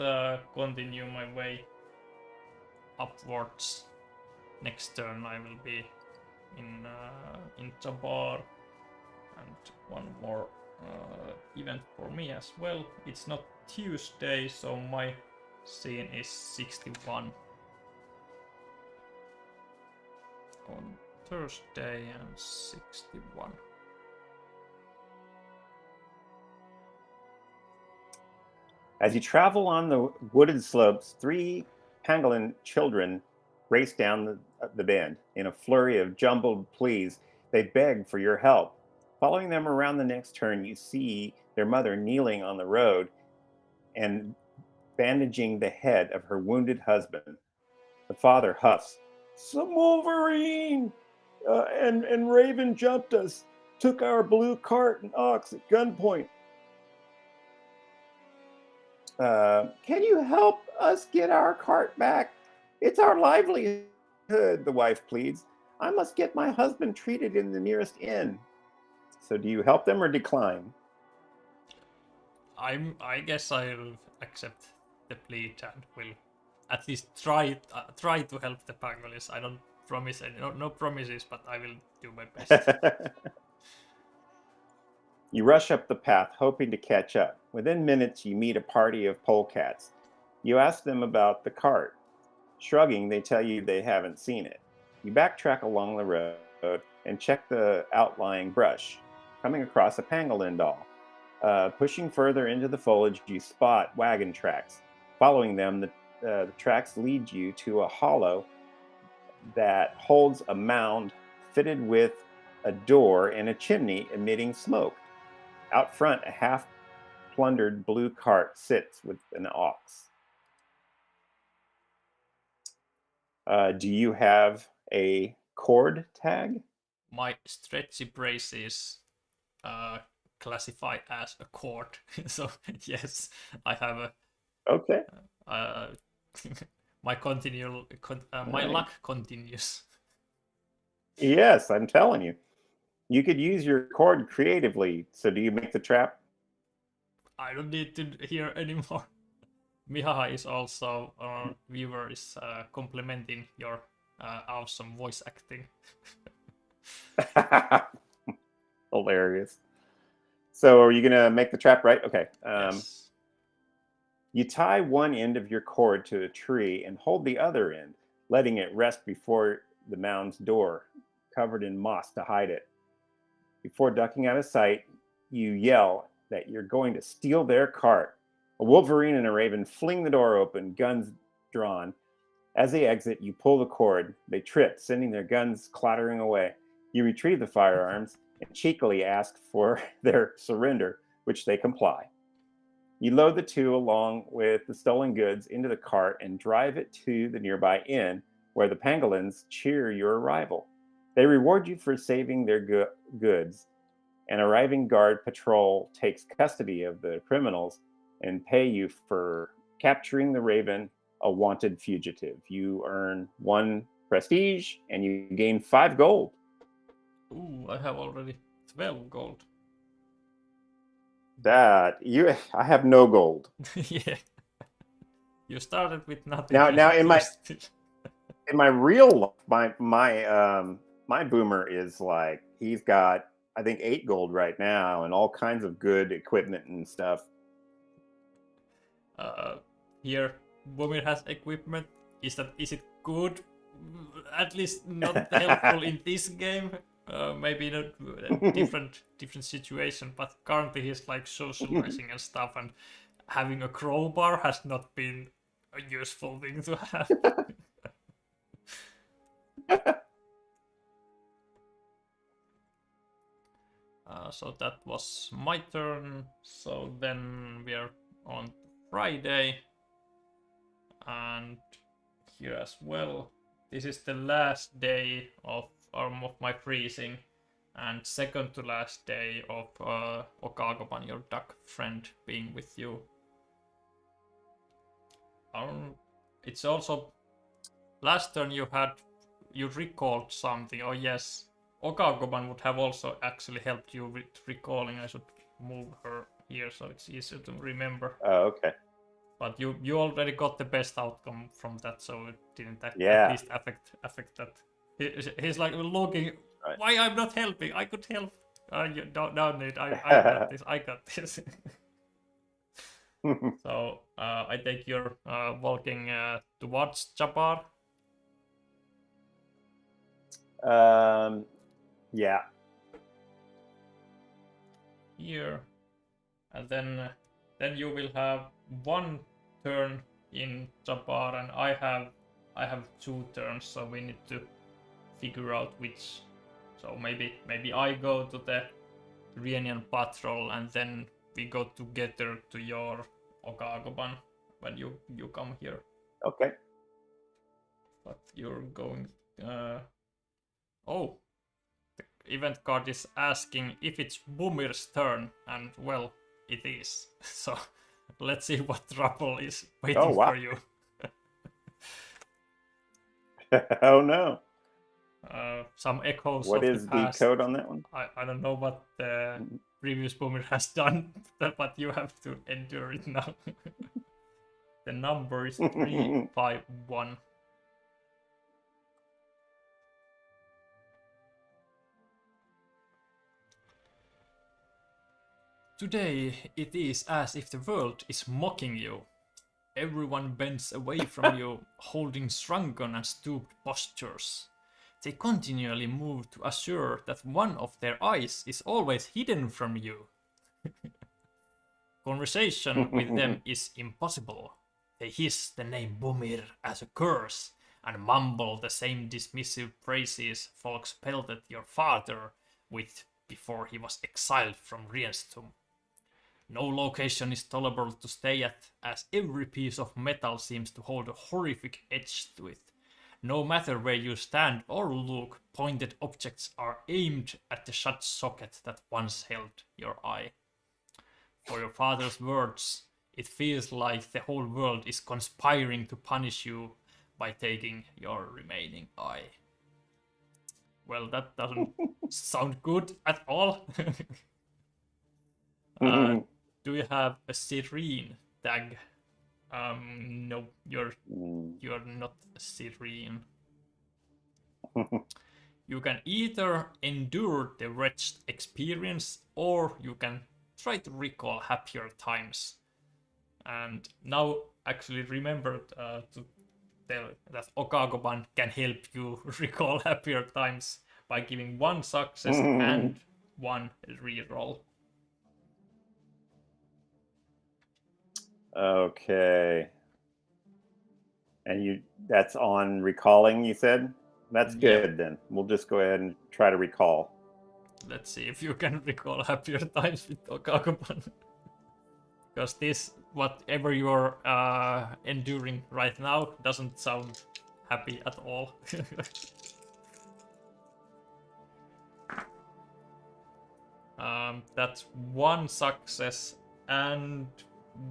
continue my way upwards. Next turn I will be in Jabbar, and one more event for me as well. It's not Tuesday, so my scene is 61 on Thursday and 61. As you travel on the wooded slopes, 3 pangolin children race down the bend. In a flurry of jumbled pleas, they beg for your help. Following them around the next turn, you see their mother kneeling on the road and bandaging the head of her wounded husband. The father huffs, "Some Wolverine! And Raven jumped us, took our blue cart and ox at gunpoint. Can you help us get our cart back? It's our livelihood," the wife pleads. "I must get my husband treated in the nearest inn." So do you help them or decline? I guess I'll accept the plea and will at least try to help the pangolins. I don't promise no promises, but I will do my best. You rush up the path, hoping to catch up. Within minutes, you meet a party of polecats. You ask them about the cart. Shrugging, they tell you they haven't seen it. You backtrack along the road and check the outlying brush, coming across a pangolin doll. Pushing further into the foliage, you spot wagon tracks. Following them, the tracks lead you to a hollow that holds a mound fitted with a door and a chimney emitting smoke. Out front, a half-plundered blue cart sits with an ox. Do you have a cord tag? My stretchy braces classify as a cord, so yes, I have a. Okay. My my luck continues. Yes, I'm telling you. You could use your cord creatively. So do you make the trap? I don't need to hear anymore. Mihaha is also our viewer is complimenting your awesome voice acting. Hilarious. So are you going to make the trap right? Okay. Yes. You tie one end of your cord to a tree and hold the other end, letting it rest before the mound's door, covered in moss to hide it. Before ducking out of sight, you yell that you're going to steal their cart. A wolverine and a raven fling the door open, guns drawn. As they exit, you pull the cord. They trip, sending their guns clattering away. You retrieve the firearms and cheekily ask for their surrender, which they comply. You load the two along with the stolen goods into the cart and drive it to the nearby inn, where the pangolins cheer your arrival. They reward you for saving their goods. An arriving guard patrol takes custody of the criminals and pay you for capturing the raven, a wanted fugitive. You earn 1 prestige and you gain 5 gold. Ooh, I have already 12 gold. I have no gold. Yeah. You started with nothing. Now in my real life, my boomer is like, he's got, I think, 8 gold right now and all kinds of good equipment and stuff. Here, Boomer has equipment. Is it good? At least not helpful in this game. Maybe in a different situation, but currently he's like socializing and stuff, and having a crowbar has not been a useful thing to have. So that was my turn. So then we are on Friday, and here as well. This is the last day of my freezing, and second to last day of Okagoban, your duck friend, being with you. It's also last turn you recalled something. Oh yes, Okagoban would have also actually helped you with recalling. I should move her here so it's easier to remember. Oh, okay. But you already got the best outcome from that, so it didn't at least affect that. He's like looking. Right. Why I'm not helping? I could help. You don't need. I got this. I got this. So I think you're walking towards Jabbar. Yeah. Here, and then you will have 1 turn in Jabbar, and I have 2 turns, so we need to figure out which. So maybe I go to the Rienian patrol, and then we go together to your Okagoban when you come here. Okay. But you're going. Oh, the event card is asking if it's Boomer's turn, and well, it is. So let's see what trouble is waiting for you. Oh no. Some echoes. What of is the past. code on that one? I don't know what the previous Boomer has done, but you have to endure it now. The number is 351. Today it is as if the world is mocking you. Everyone bends away from you, holding shrunken and stooped postures. They continually move to assure that one of their eyes is always hidden from you. Conversation with them is impossible. They hiss the name Bumir as a curse and mumble the same dismissive phrases folks pelted your father with before he was exiled from Rienstum. No location is tolerable to stay at, as every piece of metal seems to hold a horrific edge to it. No matter where you stand or look, pointed objects are aimed at the shut socket that once held your eye. For your father's words, it feels like the whole world is conspiring to punish you by taking your remaining eye. Well, that doesn't sound good at all. Do you have a serene tag? No, you're not serene. You can either endure the wretched experience, or you can try to recall happier times. And now, actually, remember to tell that Okagoban can help you recall happier times by giving 1 success and 1 reroll. Okay. And that's on recalling, you said? That's good, then. We'll just go ahead and try to recall. Let's see if you can recall happier times with Okagoban. Because whatever you're enduring right now, doesn't sound happy at all. That's 1 success, and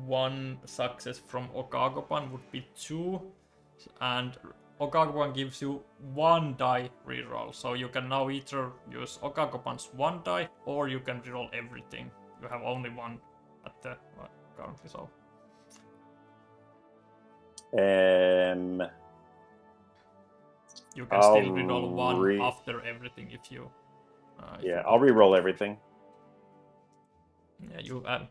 1 success from Okagopan would be 2, and Okagopan gives you 1 die reroll, so you can now either use Okagopan's 1 die, or you can reroll everything. You have only 1 at the currently, so. You can still reroll 1 after everything if you. I'll reroll everything. Yeah,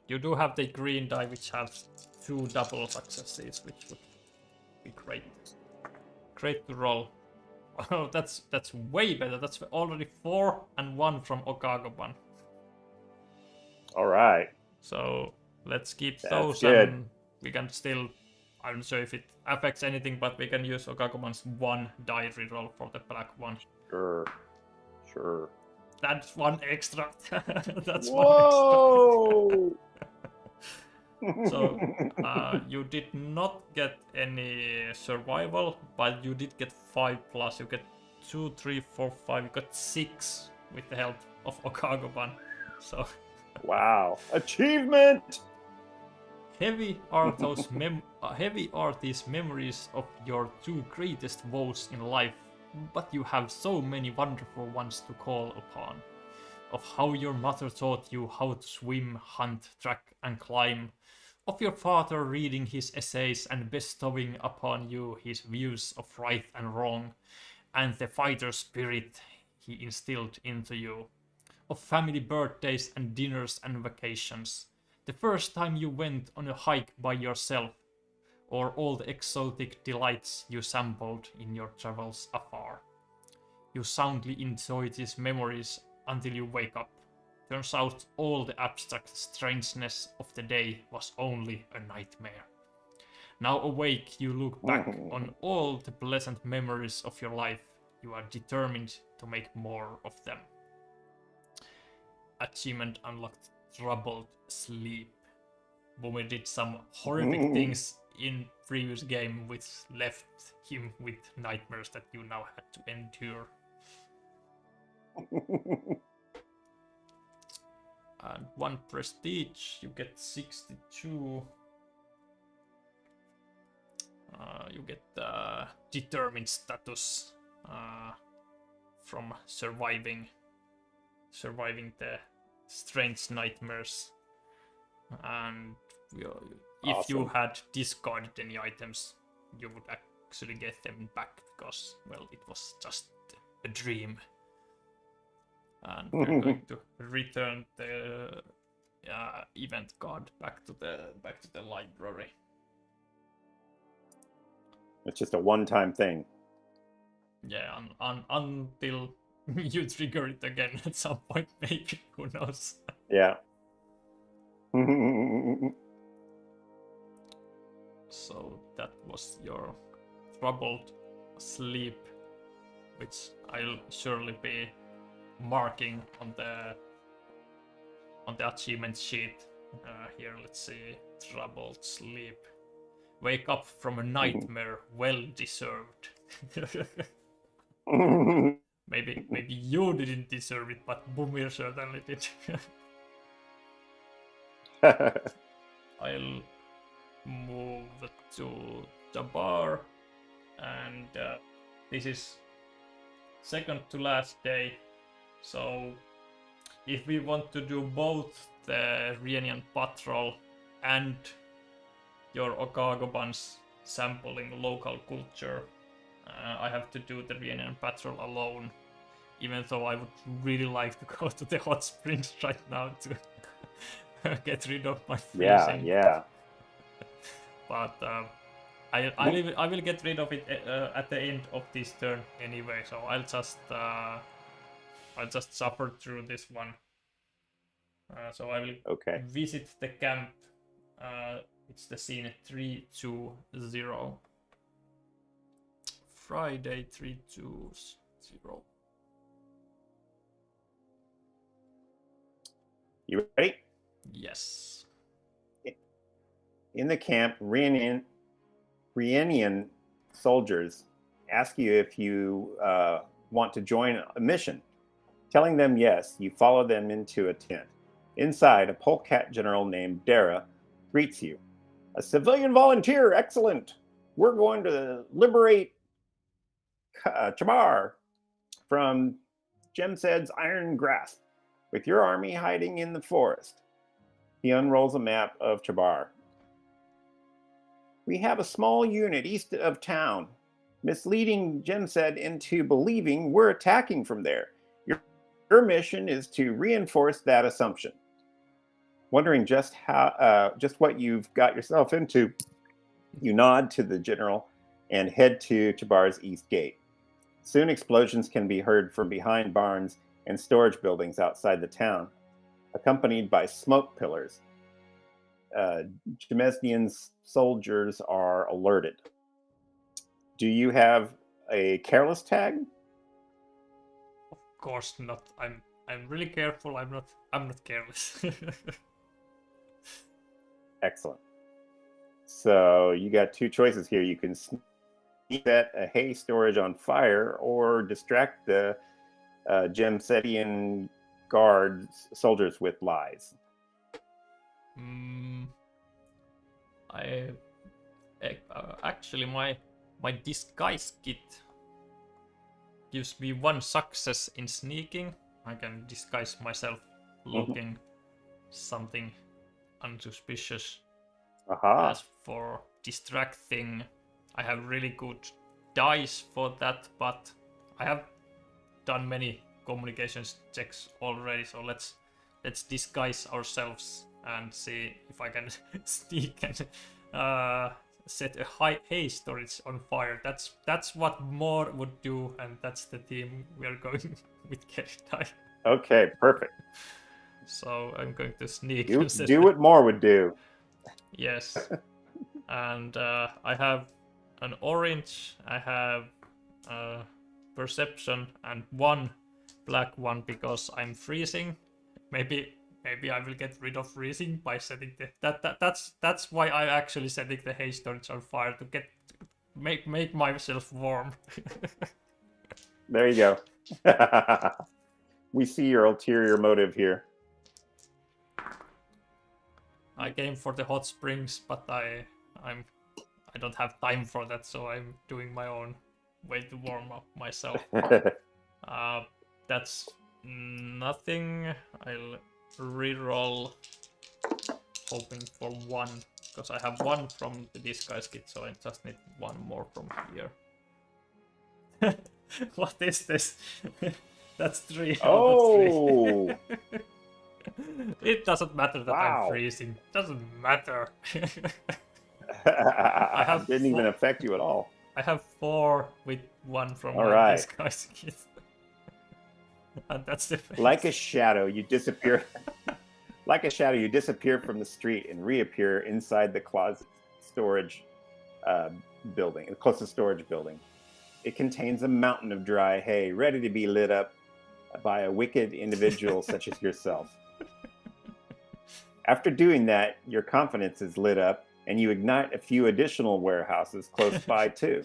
you do have the green die, which has 2 double successes, which would be great. Great to roll. Oh, that's way better. That's already 4 and 1 from Okagopan. All right. So let's keep That's those, good. and we can still. I'm not sure if it affects anything, but we can use Okagopan's 1 die reroll for the black one. Sure. That's 1 extra. That's Whoa! 1 extra. So you did not get any survival, but you did get 5+. You get 2, 3, 4, 5. You got 6 with the help of Okagopan. So wow, achievement! heavy are these memories of your 2 greatest woes in life, but you have so many wonderful ones to call upon. Of how your mother taught you how to swim, hunt, track, and climb. Of your father reading his essays and bestowing upon you his views of right and wrong, and the fighter spirit he instilled into you. Of family birthdays and dinners and vacations. The first time you went on a hike by yourself, or all the exotic delights you sampled in your travels afar. You soundly enjoy these memories until you wake up. Turns out all the abstract strangeness of the day was only a nightmare. Now awake, you look back on all the pleasant memories of your life. You are determined to make more of them. Achievement unlocked, troubled sleep. Boomer did some horrific things in previous game which left him with nightmares that you now had to endure. And 1 prestige, you get 62. You get determined status from surviving the strange nightmares. And if you had discarded any items, you would actually get them back because, well, it was just a dream. And we're going to return the event card back to the library. It's just a one-time thing. Yeah, until you trigger it again at some point, maybe. Who knows? Yeah. So that was your troubled sleep, which I'll surely be marking on the achievement sheet. Here, let's see. Troubled sleep. Wake up from a nightmare, well deserved. Maybe you didn't deserve it, but Boomer certainly did. I'll move to the bar, and this is second to last day. So if we want to do both the Rienian Patrol and your Okagoban's sampling local culture, I have to do the Rienian Patrol alone, even though I would really like to go to the hot springs right now to get rid of my freezing. Yeah. But I will get rid of it at the end of this turn anyway, so I'll just suffer through this one. So I will visit the camp. It's the scene 320. Friday 320. You ready? Yes. In the camp, Rienian soldiers ask you if you want to join a mission. Telling them yes, you follow them into a tent. Inside, a polecat general named Dara greets you. A civilian volunteer, excellent. We're going to liberate Chamar from Jemsed's iron grasp, with your army hiding in the forest. He unrolls a map of Chabar. We have a small unit east of town, misleading Jemsed into believing we're attacking from there. Your mission is to reinforce that assumption. Wondering just what you've got yourself into, you nod to the general and head to Chabar's east gate. Soon explosions can be heard from behind barns and storage buildings outside the town, accompanied by smoke pillars. Jemesdian's soldiers are alerted. Do you have a careless tag? Of course not. I'm really careful. I'm not careless. Excellent. So you got two choices here. You can set a hay storage on fire or distract the Jemsedian guards soldiers with lies. Actually my disguise kit gives me 1 success in sneaking. I can disguise myself looking something unsuspicious. Aha. As for distracting, I have really good dice for that, but I have done many communications checks already, so let's disguise ourselves and see if I can sneak and set a hay storage on fire. That's what Moore would do, and that's the team we are going with Kerry. Okay, perfect. So I'm going to sneak. You do what Moore would do. Yes. And I have an orange, I have perception, and 1 black one because I'm freezing. Maybe I will get rid of freezing by setting that's why I actually setting the hay storage on fire, to make myself warm. There you go. We see your ulterior motive here. I came for the hot springs, but I don't have time for that, so I'm doing my own way to warm up myself. That's nothing. I'll reroll, hoping for 1, because I have 1 from the disguise kit, so I just need 1 more from here. What is this? That's 3 Oh! out of 3. It doesn't matter that I'm freezing. Doesn't matter. I didn't even affect you at all. I have 4 with 1 from my disguise kit. And that's the face. Like a shadow, you disappear. Like a shadow, you disappear from the street and reappear inside the closet storage building, the closest storage building. It contains a mountain of dry hay, ready to be lit up by a wicked individual such as yourself. After doing that, your confidence is lit up, and you ignite a few additional warehouses close by too.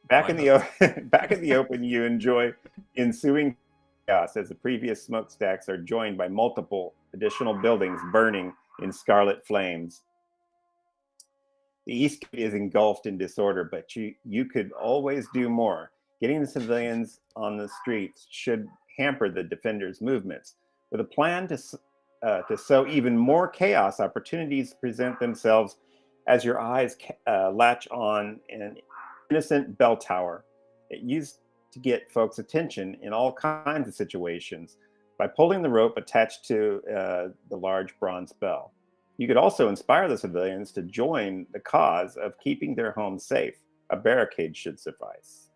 Back in the open, you enjoy ensuing chaos as the previous smokestacks are joined by multiple additional buildings burning in scarlet flames. The East is engulfed in disorder, but you could always do more. Getting the civilians on the streets should hamper the defenders' movements. With a plan to sow even more chaos, opportunities present themselves as your eyes latch on an innocent bell tower. It used to get folks' attention in all kinds of situations by pulling the rope attached to the large bronze bell. You could also inspire the civilians to join the cause of keeping their homes safe. A barricade should suffice.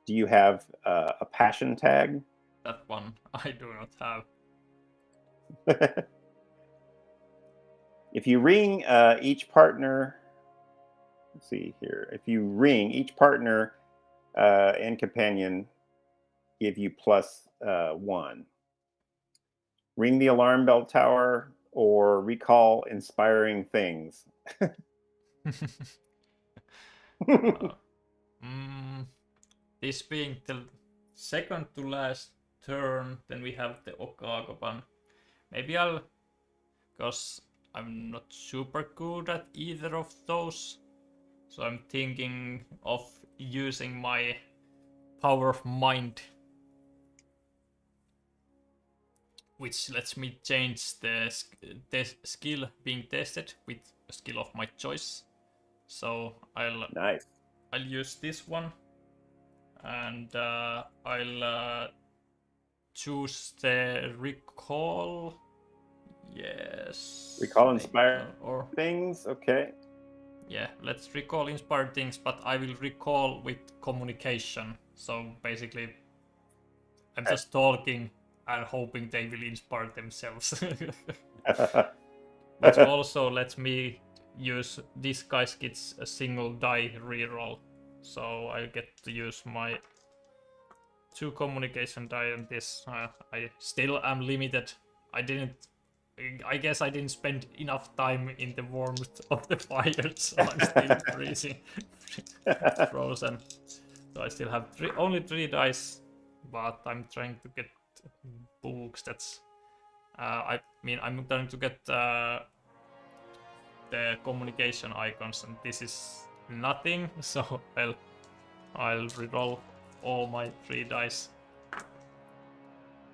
Do you have a passion tag? That one I do not have. If you ring each partner, let's see here. If you ring each partner and companion, give you +1. Ring the alarm bell tower or recall inspiring things. this being the second to last turn, then we have the Okagoban. Maybe because I'm not super good at either of those, so I'm thinking of using my power of mind, which lets me change the skill being tested with a skill of my choice. So I'll use this one, and I'll choose the recall. Yes. Recall inspired things. Okay. Yeah, let's recall inspired things, but I will recall with communication. So basically, I'm just talking and hoping they will inspire themselves. Which also lets me use this guy's gets a single die reroll. So I get to use my 2 communication die on this. I still am limited. I guess I didn't spend enough time in the warmth of the fire, so I'm still freezing, frozen. So I still have only 3 dice, but I'm trying to get books. That's, I mean, I'm trying to get the communication icons, and this is nothing. So I'll reroll all my 3 dice,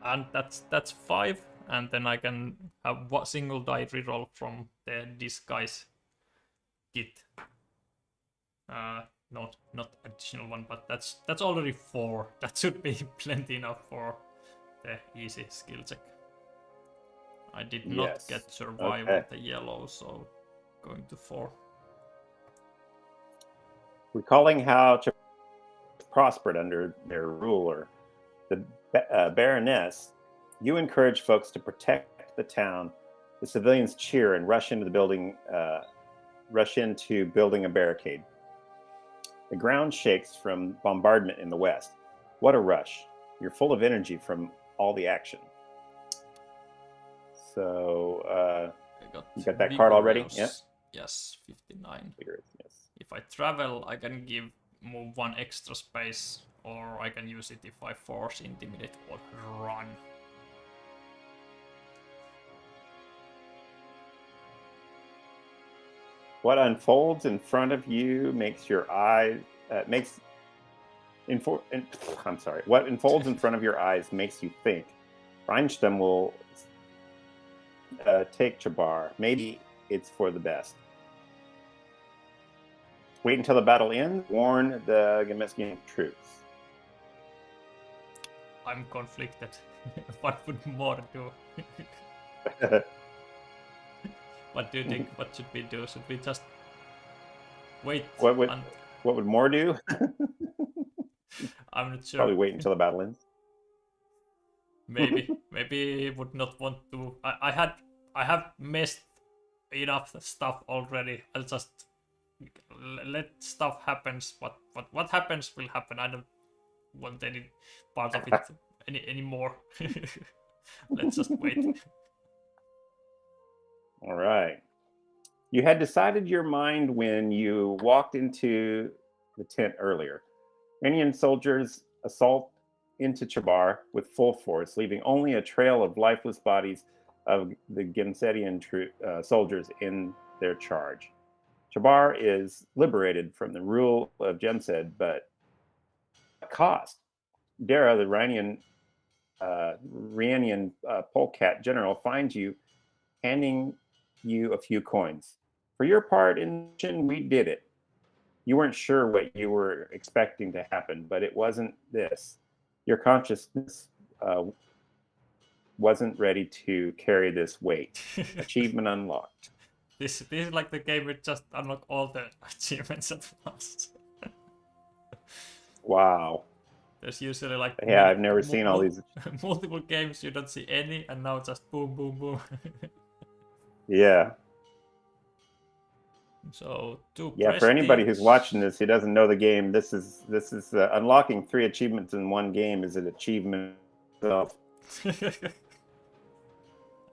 and that's 5. And then I can have one single die reroll from the disguise kit. Not additional one, but that's already 4. That should be plenty enough for the easy skill check. I did not get survival the yellow, so going to 4. Recalling how prospered under their ruler, the Baroness, you encourage folks to protect the town. The civilians cheer and rush into building a barricade. The ground shakes from bombardment in the west. What a rush. You're full of energy from all the action. So, you got that card already? Yeah? Yes, 59. Vigorous, yes. If I travel, I can move 1 extra space, or I can use it if I force, intimidate, or run. What unfolds in front of you makes your eyes What unfolds in front of your eyes makes you think. Reinstem will take Chabar. Maybe it's for the best. Wait until the battle ends. Warn the Gameskian troops. I'm conflicted. What would more do? What do you think? What should we do? Should we just wait? What would more do? I'm not sure. Probably wait until the battle ends. Maybe would not want to. I have messed enough stuff already. I'll just let stuff happens. What happens will happen. I don't want any part of it anymore. Let's just wait. All right. You had decided your mind when you walked into the tent earlier. Iranian soldiers assault into Chabar with full force, leaving only a trail of lifeless bodies of the Gemsedian soldiers in their charge. Chabar is liberated from the rule of Gemsed, but at cost. Dara, the Rhiannian polecat general, finds you, handing you a few coins. For your part in the mission, we did it. You weren't sure what you were expecting to happen, but it wasn't this. Your consciousness wasn't ready to carry this weight. Achievement unlocked. This is like the game which just unlock all the achievements at once. Wow. There's usually like I've never seen all these multiple games you don't see any, and now just boom, boom, boom. Yeah. So for anybody who's watching this who doesn't know the game, this is unlocking 3 achievements in one game is an achievement itself.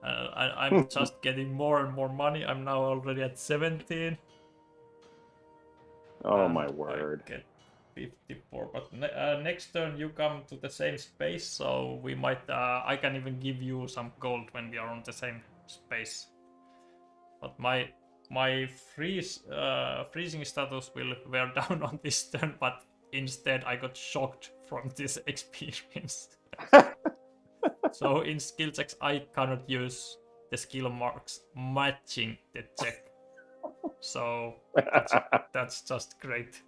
I'm just getting more and more money. I'm now already at 17. Oh my word! 54. But next turn you come to the same space, so we might. I can even give you some gold when we are on the same space. But my freezing status will wear down on this turn, but instead I got shocked from this experience. So in skill checks I cannot use the skill marks matching the check. So that's just great.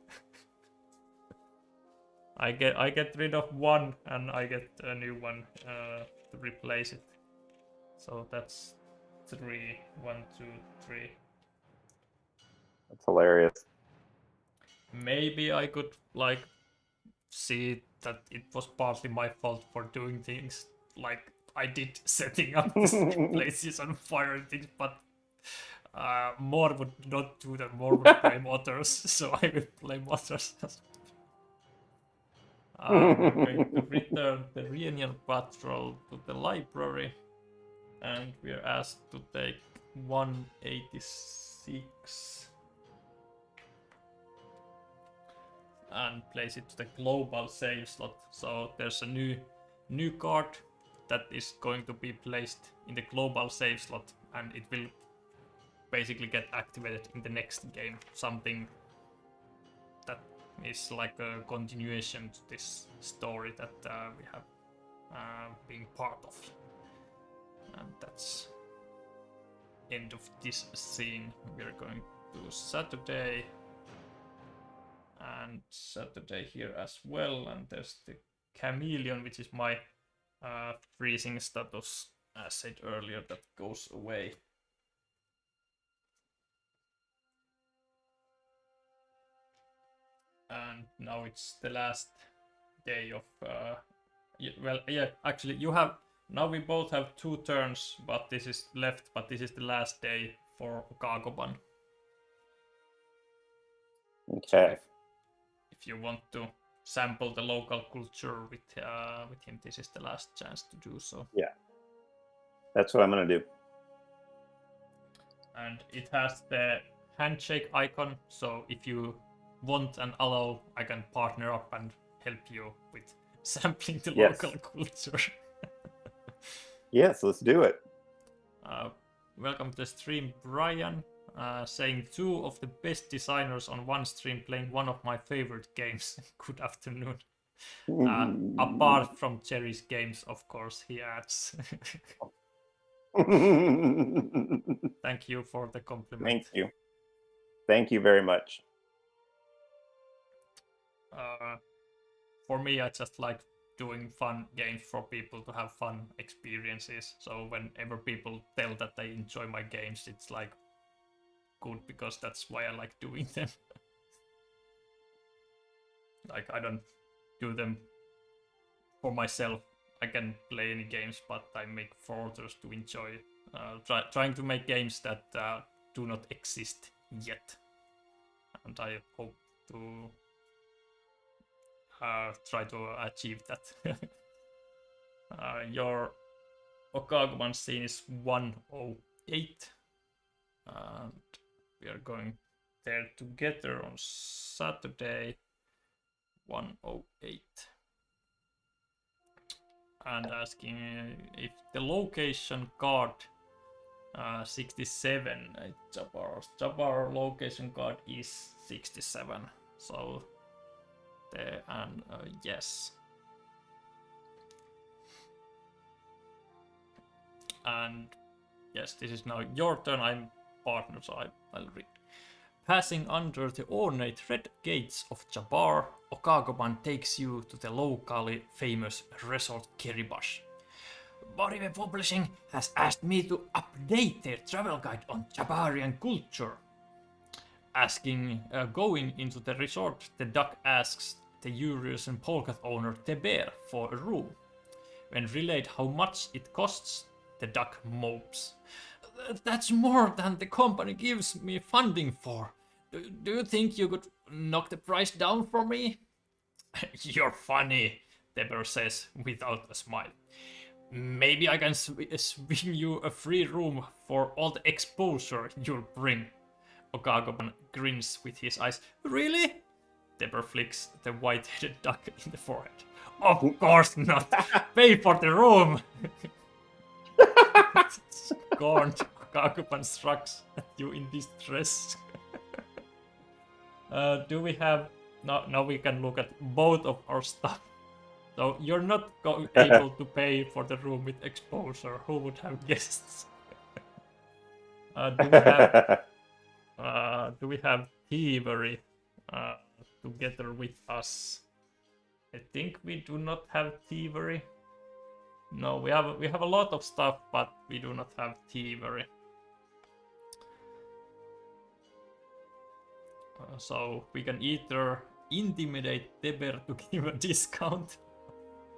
I get rid of one and I get a new one to replace it. So that's 3, 1, 2, 3. That's hilarious. Maybe I could like see that it was partly my fault for doing things like I did, setting up the places on fire and things, but more would not do that. More would blame others, so I will blame others. We're going to return the reunion patrol to the library, and we're asked to take 186 and place it to the global save slot. So there's a new card that is going to be placed in the global save slot, and it will basically get activated in the next game. Something that is like a continuation to this story that we have been part of. And that's end of this scene. We're going to Saturday. And Saturday here as well. And there's the chameleon, which is my freezing status, as said earlier, that goes away. And now it's the last day of actually you have now we both have 2 turns, but this is left, but this is the last day for Okagoban. Okay. If you want to sample the local culture with him, this is the last chance to do so. Yeah, that's what I'm gonna do. And it has the handshake icon, so if you want and allow, I can partner up and help you with sampling the local culture. Yes, let's do it. Welcome to the stream, Brian. Saying 2 of the best designers on one stream playing one of my favorite games. Good afternoon. Apart from Jerry's games, of course, he adds. Thank you for the compliment. Thank you. Thank you very much. For me, I just like doing fun games for people to have fun experiences. So whenever people tell that they enjoy my games, it's like good, because that's why I like doing them. Like, I don't do them for myself. I can play any games, but I make for others to enjoy. Trying to make games that do not exist yet. And I hope to try to achieve that. Your Okagoban scene is 108. And we are going there together on Saturday, 108. And asking if the location card 67, Jabar location card is 67. So there, and yes. And yes, this is now your turn. I'm partner, so I'll read. Passing under the ornate red gates of Jabar, Okagoban takes you to the locally famous resort Kiribati. Borive Publishing has asked me to update their travel guide on Jabarian culture. Going into the resort, the duck asks the Eurasian Polkat owner Teber for a room. When relayed how much it costs, the duck mopes. That's more than the company gives me funding for. Do you think you could knock the price down for me? You're funny, Teber says without a smile. Maybe I can swing you a free room for all the exposure you'll bring. Okagoban grins with his eyes. Really? Deborah flicks the white-headed duck in the forehead. Of course not! Pay for the room! Scorned, Kakuban shrugs at you in distress. Do we have... Now we can look at both of our stuff. So you're not able to pay for the room with exposure. Who would have guessed? Do we have thievery together with us? I think we do not have thievery. No, we have a lot of stuff, but we do not have thievery. So we can either intimidate Deber to give a discount.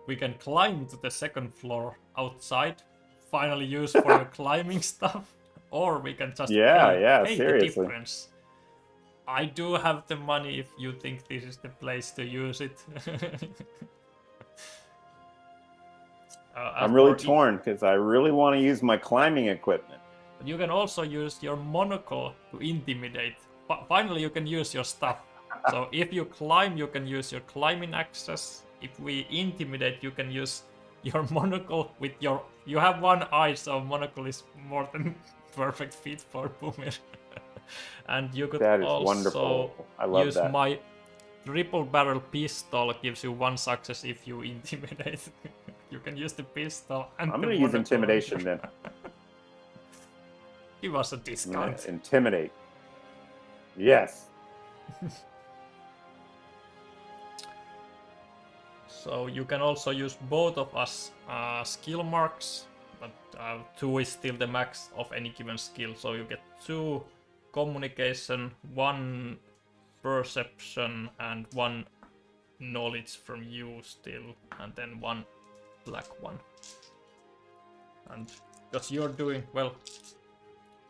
We can climb to the second floor outside, finally use for your climbing stuff, or we can just pay the difference. I do have the money if you think this is the place to use it. I'm really torn because I really want to use my climbing equipment. You can also use your monocle to intimidate. Finally, you can use your stuff. So if you climb, you can use your climbing access. If we intimidate, you can use your monocle with your... You have one eye, so monocle is more than perfect fit for Boomer. And you could also wonderful. I love use that. my triple barrel pistol. Gives you 1 success if you intimidate. You can use the pistol and I'm going to use intimidation then. Give us a discount. Intimidate. Yes. So you can also use both of us skill marks, but 2 is still the max of any given skill. So you get 2 communication, 1 perception, and 1 knowledge from you still, and then 1 black one. And because you're doing well,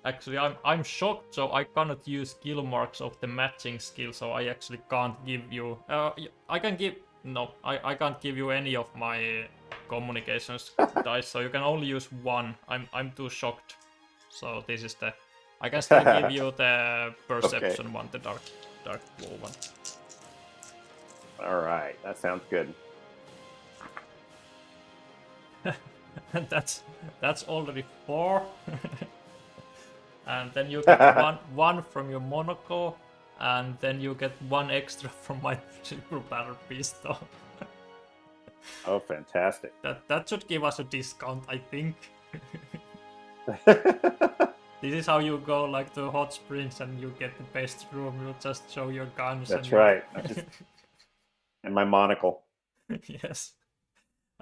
actually I'm shocked, so I cannot use skill marks of the matching skill, so I actually can't give you. I can't give you any of my communications dice, so you can only use 1. I'm too shocked. So this is the. I can still give you the perception one, the dark blue one. All right, that sounds good. And that's already 4. And then you get one from your monocle, and then you get 1 extra from my triple barrel pistol. Oh, fantastic! That should give us a discount, I think. This is how you go like to Hot Springs and you get the best room. You just show your guns. That's right. And my monocle. Yes.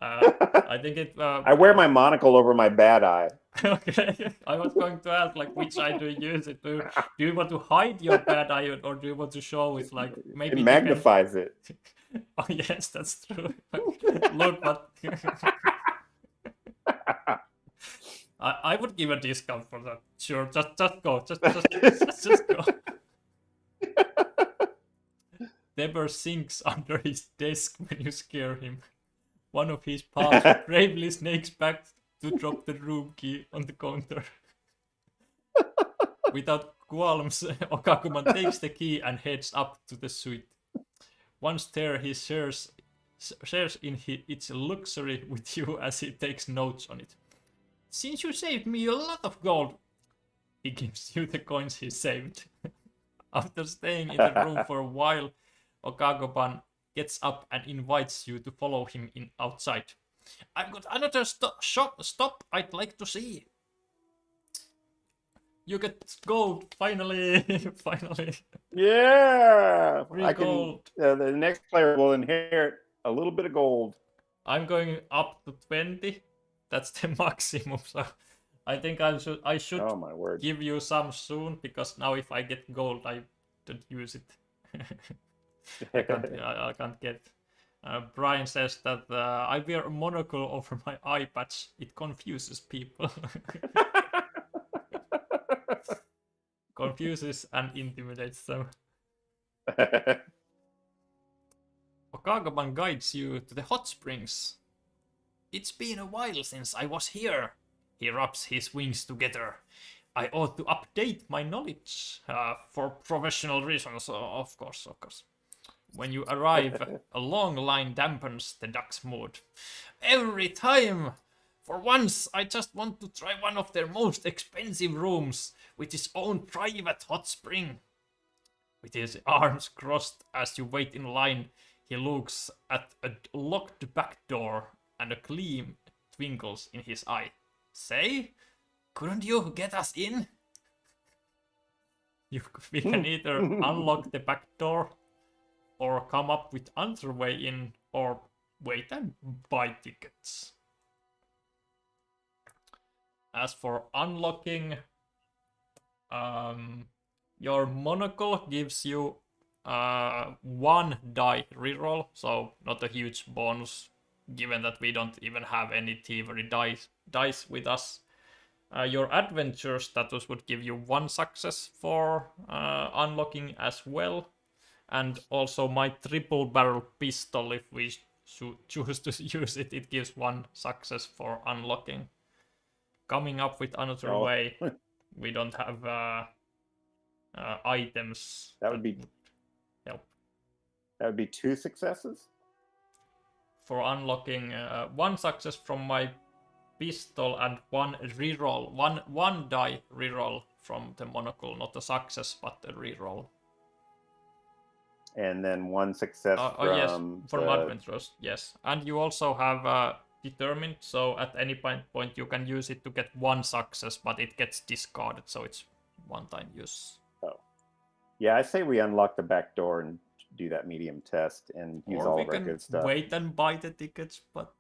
I think it. I wear my monocle over my bad eye. Okay. I was going to ask, like, which eye do you use it? Do you want to hide your bad eye, or do you want to show it? Like, maybe it magnifies it. Oh yes, that's true. Look, but I would give a discount for that. Sure, just go. Just go. Deber sinks under his desk when you scare him. One of his paws bravely snakes back to drop the room key on the counter. Without qualms, Okakuman takes the key and heads up to the suite. Once there, he shares in its luxury with you as he takes notes on it. Since you saved me a lot of gold, he gives you the coins he saved. After staying in the room for a while, Okakuman gets up and invites you to follow him outside. I've got another stop I'd like to see. You get gold, finally. Finally. Yeah! Gold. The next player will inherit a little bit of gold. I'm going up to 20. That's the maximum, so I think I should oh, my word. Give you some soon, because now if I get gold, I don't use it. I can't get. Brian says that I wear a monocle over my eye patch. It confuses people. Confuses and intimidates them. Okakuman guides you to the hot springs. It's been a while since I was here. He rubs his wings together. I ought to update my knowledge for professional reasons, of course. When you arrive, a long line dampens the duck's mood. Every time! For once, I just want to try one of their most expensive rooms, with its own private hot spring. With his arms crossed as you wait in line, he looks at a locked back door, and a gleam twinkles in his eye. Say, couldn't you get us in? We can either unlock the back door, or come up with another way in, or wait and buy tickets. As for unlocking, your monocle gives you 1 die reroll, so not a huge bonus, given that we don't even have any thievery dice with us. Your adventure status would give you 1 success for unlocking as well, and also my triple barrel pistol, if we choose to use it, it gives 1 success for unlocking. Coming up with another way, we don't have items. That would be help. That would be 2 successes? For unlocking 1 success from my pistol and 1 reroll, one die reroll from the monocle, not a success but a reroll. And then 1 success from adventurers, yes. And you also have determined, so at any point you can use it to get 1 success, but it gets discarded, so it's 1-time use. Oh, yeah, I say we unlock the back door and do that medium test and use all of our good stuff. Wait and buy the tickets, but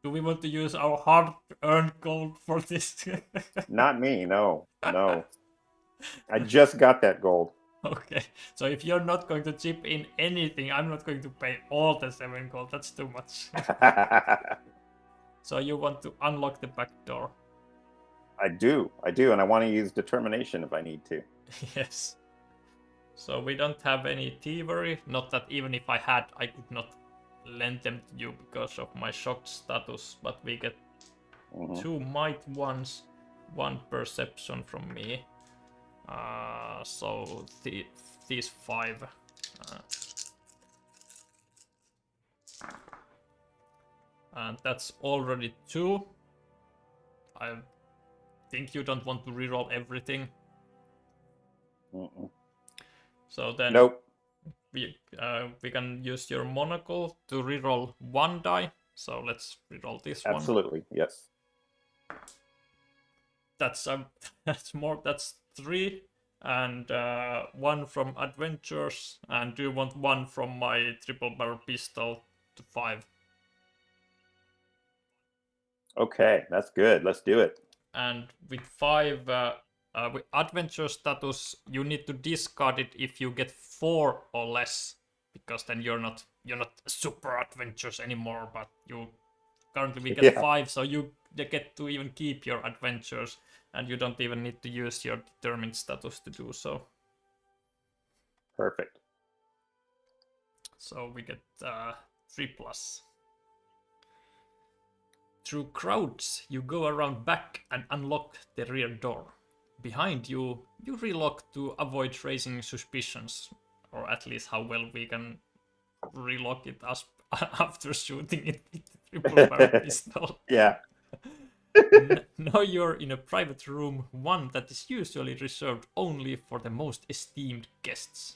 do we want to use our hard-earned gold for this? Not me, no. I just got that gold. Okay, so if you're not going to chip in anything, I'm not going to pay all the 7 gold. That's too much. So you want to unlock the back door? I do, and I want to use determination if I need to. Yes. So we don't have any thievery. Not that even if I had, I could not lend them to you because of my shocked status. But we get 2 might ones, 1 perception from me. So these 5. And that's already 2. I think you don't want to reroll everything. So then nope. We can use your monocle to reroll 1 die. So let's reroll this one. Absolutely, yes. That's more. That's 3 and 1 from adventures. And do you want 1 from my triple barrel pistol to 5? Okay, that's good. Let's do it. And with 5, with adventure status, you need to discard it if you get 4 or less, because then you're not super adventures anymore. But you currently we get 5, so you get to even keep your adventures, and you don't even need to use your determined status to do so. Perfect. So we get 3+. Through crowds, you go around back and unlock the rear door. Behind you, you relock to avoid raising suspicions, or at least how well we can relock it after shooting it with the triple barrel pistol. Yeah. Now you're in a private room, one that is usually reserved only for the most esteemed guests.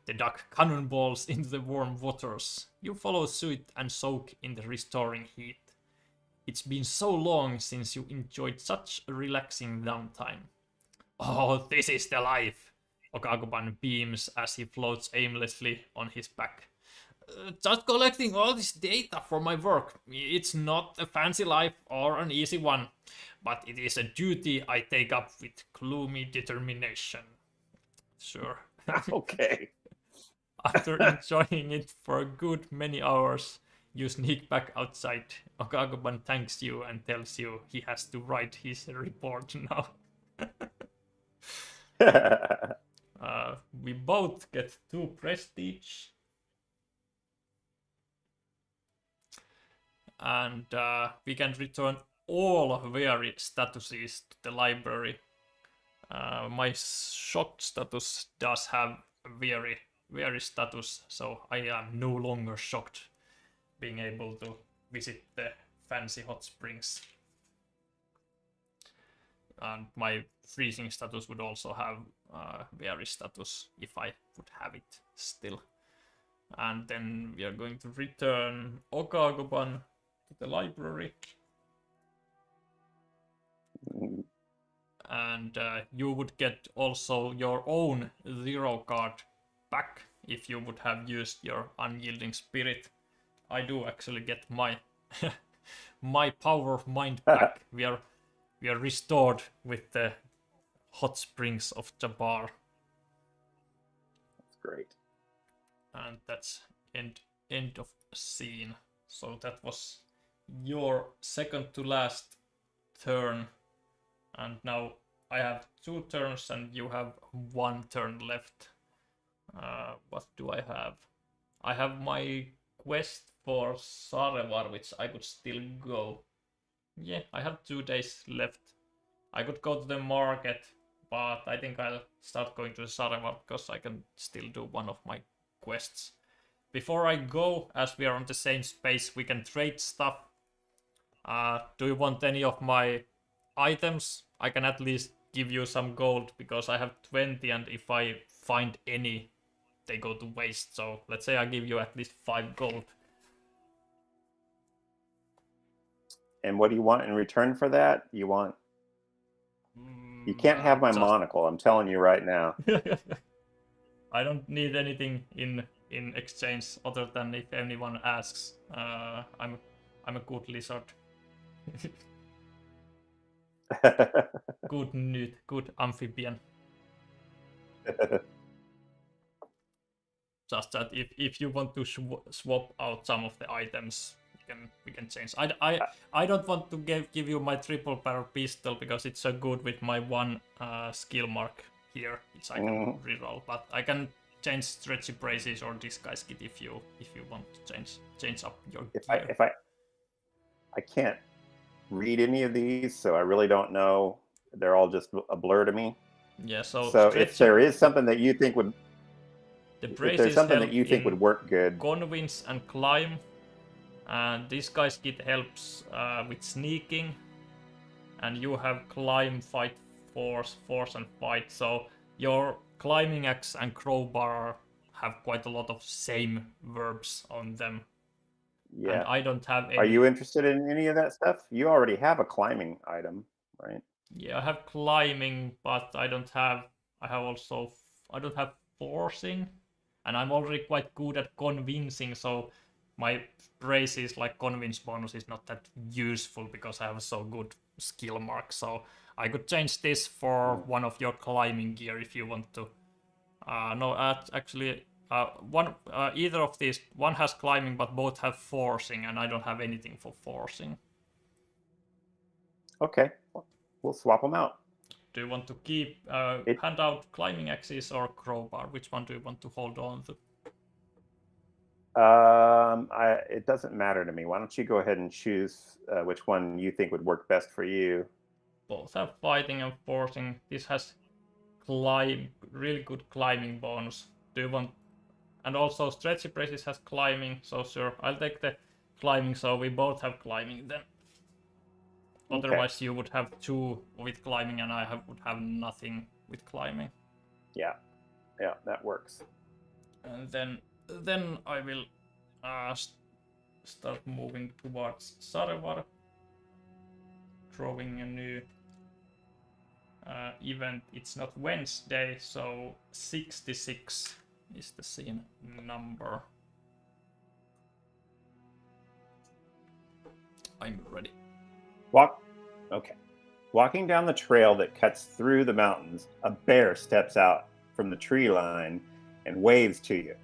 The duck cannonballs into the warm waters. You follow suit and soak in the restoring heat. It's been so long since you enjoyed such a relaxing downtime. Oh, this is the life! Okagoban beams as he floats aimlessly on his back. Just collecting all this data for my work. It's not a fancy life or an easy one, but it is a duty I take up with gloomy determination. Sure. Okay. After enjoying it for a good many hours, you sneak back outside. Okagoban thanks you and tells you he has to write his report now. We both get 2 prestige. And we can return all weary statuses to the library. My shocked status does have weary weary status, so I am no longer shocked being able to visit the fancy hot springs. And my freezing status would also have weary status if I would have it still. And then we are going to return Okagoban to the library. And you would get also your own 0 card back if you would have used your unyielding spirit. I do actually get my my power of mind back. We are restored with the hot springs of Jabbar. That's great. And that's end of scene. So that was your second to last turn. And now I have 2 turns and you have 1 turn left. What do I have? I have my quest for Sarevar, which I could still go. Yeah, I have 2 days left. I could go to the market, but I think I'll start going to Sarevar because I can still do one of my quests. Before I go, as we are on the same space, we can trade stuff. Do you want any of my items? I can at least give you some gold because I have 20, and if I find any, they go to waste. So let's say I give you at least 5 gold. And what do you want in return for that? You want... You can't have my monocle, I'm telling you right now. I don't need anything in exchange other than if anyone asks. I'm a good lizard. Good newt, good amphibian. Just that if you want to swap out some of the items, we can change. I don't want to give you my triple barrel pistol because it's so good with my 1 skill mark here, which I can reroll. But I can change stretchy braces or disguise kit if you want to change up your gear. If I can't read any of these, so I really don't know. They're all just a blur to me. Yeah. So if there is something that you think would, if there's something that you think would work good, convince and climb. And this guy's kit helps with sneaking, and you have climb, fight, force, and fight. So your climbing axe and crowbar have quite a lot of same verbs on them. Yeah. And I don't have any. Are you interested in any of that stuff? You already have a climbing item, right? Yeah, I have climbing, but I don't have. I don't have forcing, and I'm already quite good at convincing. So my braces like convince bonus is not that useful because I have so good skill mark. So I could change this for one of your climbing gear if you want to. Actually, either of these. One has climbing, but both have forcing, and I don't have anything for forcing. Okay, we'll swap them out. Do you want to keep hand out climbing axes or crowbar? Which one do you want to hold on to? It doesn't matter to me. Why don't you go ahead and choose which one you think would work best for you? Both have fighting and forcing. This has really good climbing bonus. Do you want? And also stretchy braces has climbing. So sure, I'll take the climbing. So we both have climbing then. Okay. Otherwise, you would have 2 with climbing, and I would have nothing with climbing. Yeah, that works. And then I will start moving towards Sarevar, drawing a new event. It's not Wednesday, so 66 is the scene number. I'm ready. Walking down the trail that cuts through the mountains, a bear steps out from the tree line and waves to you.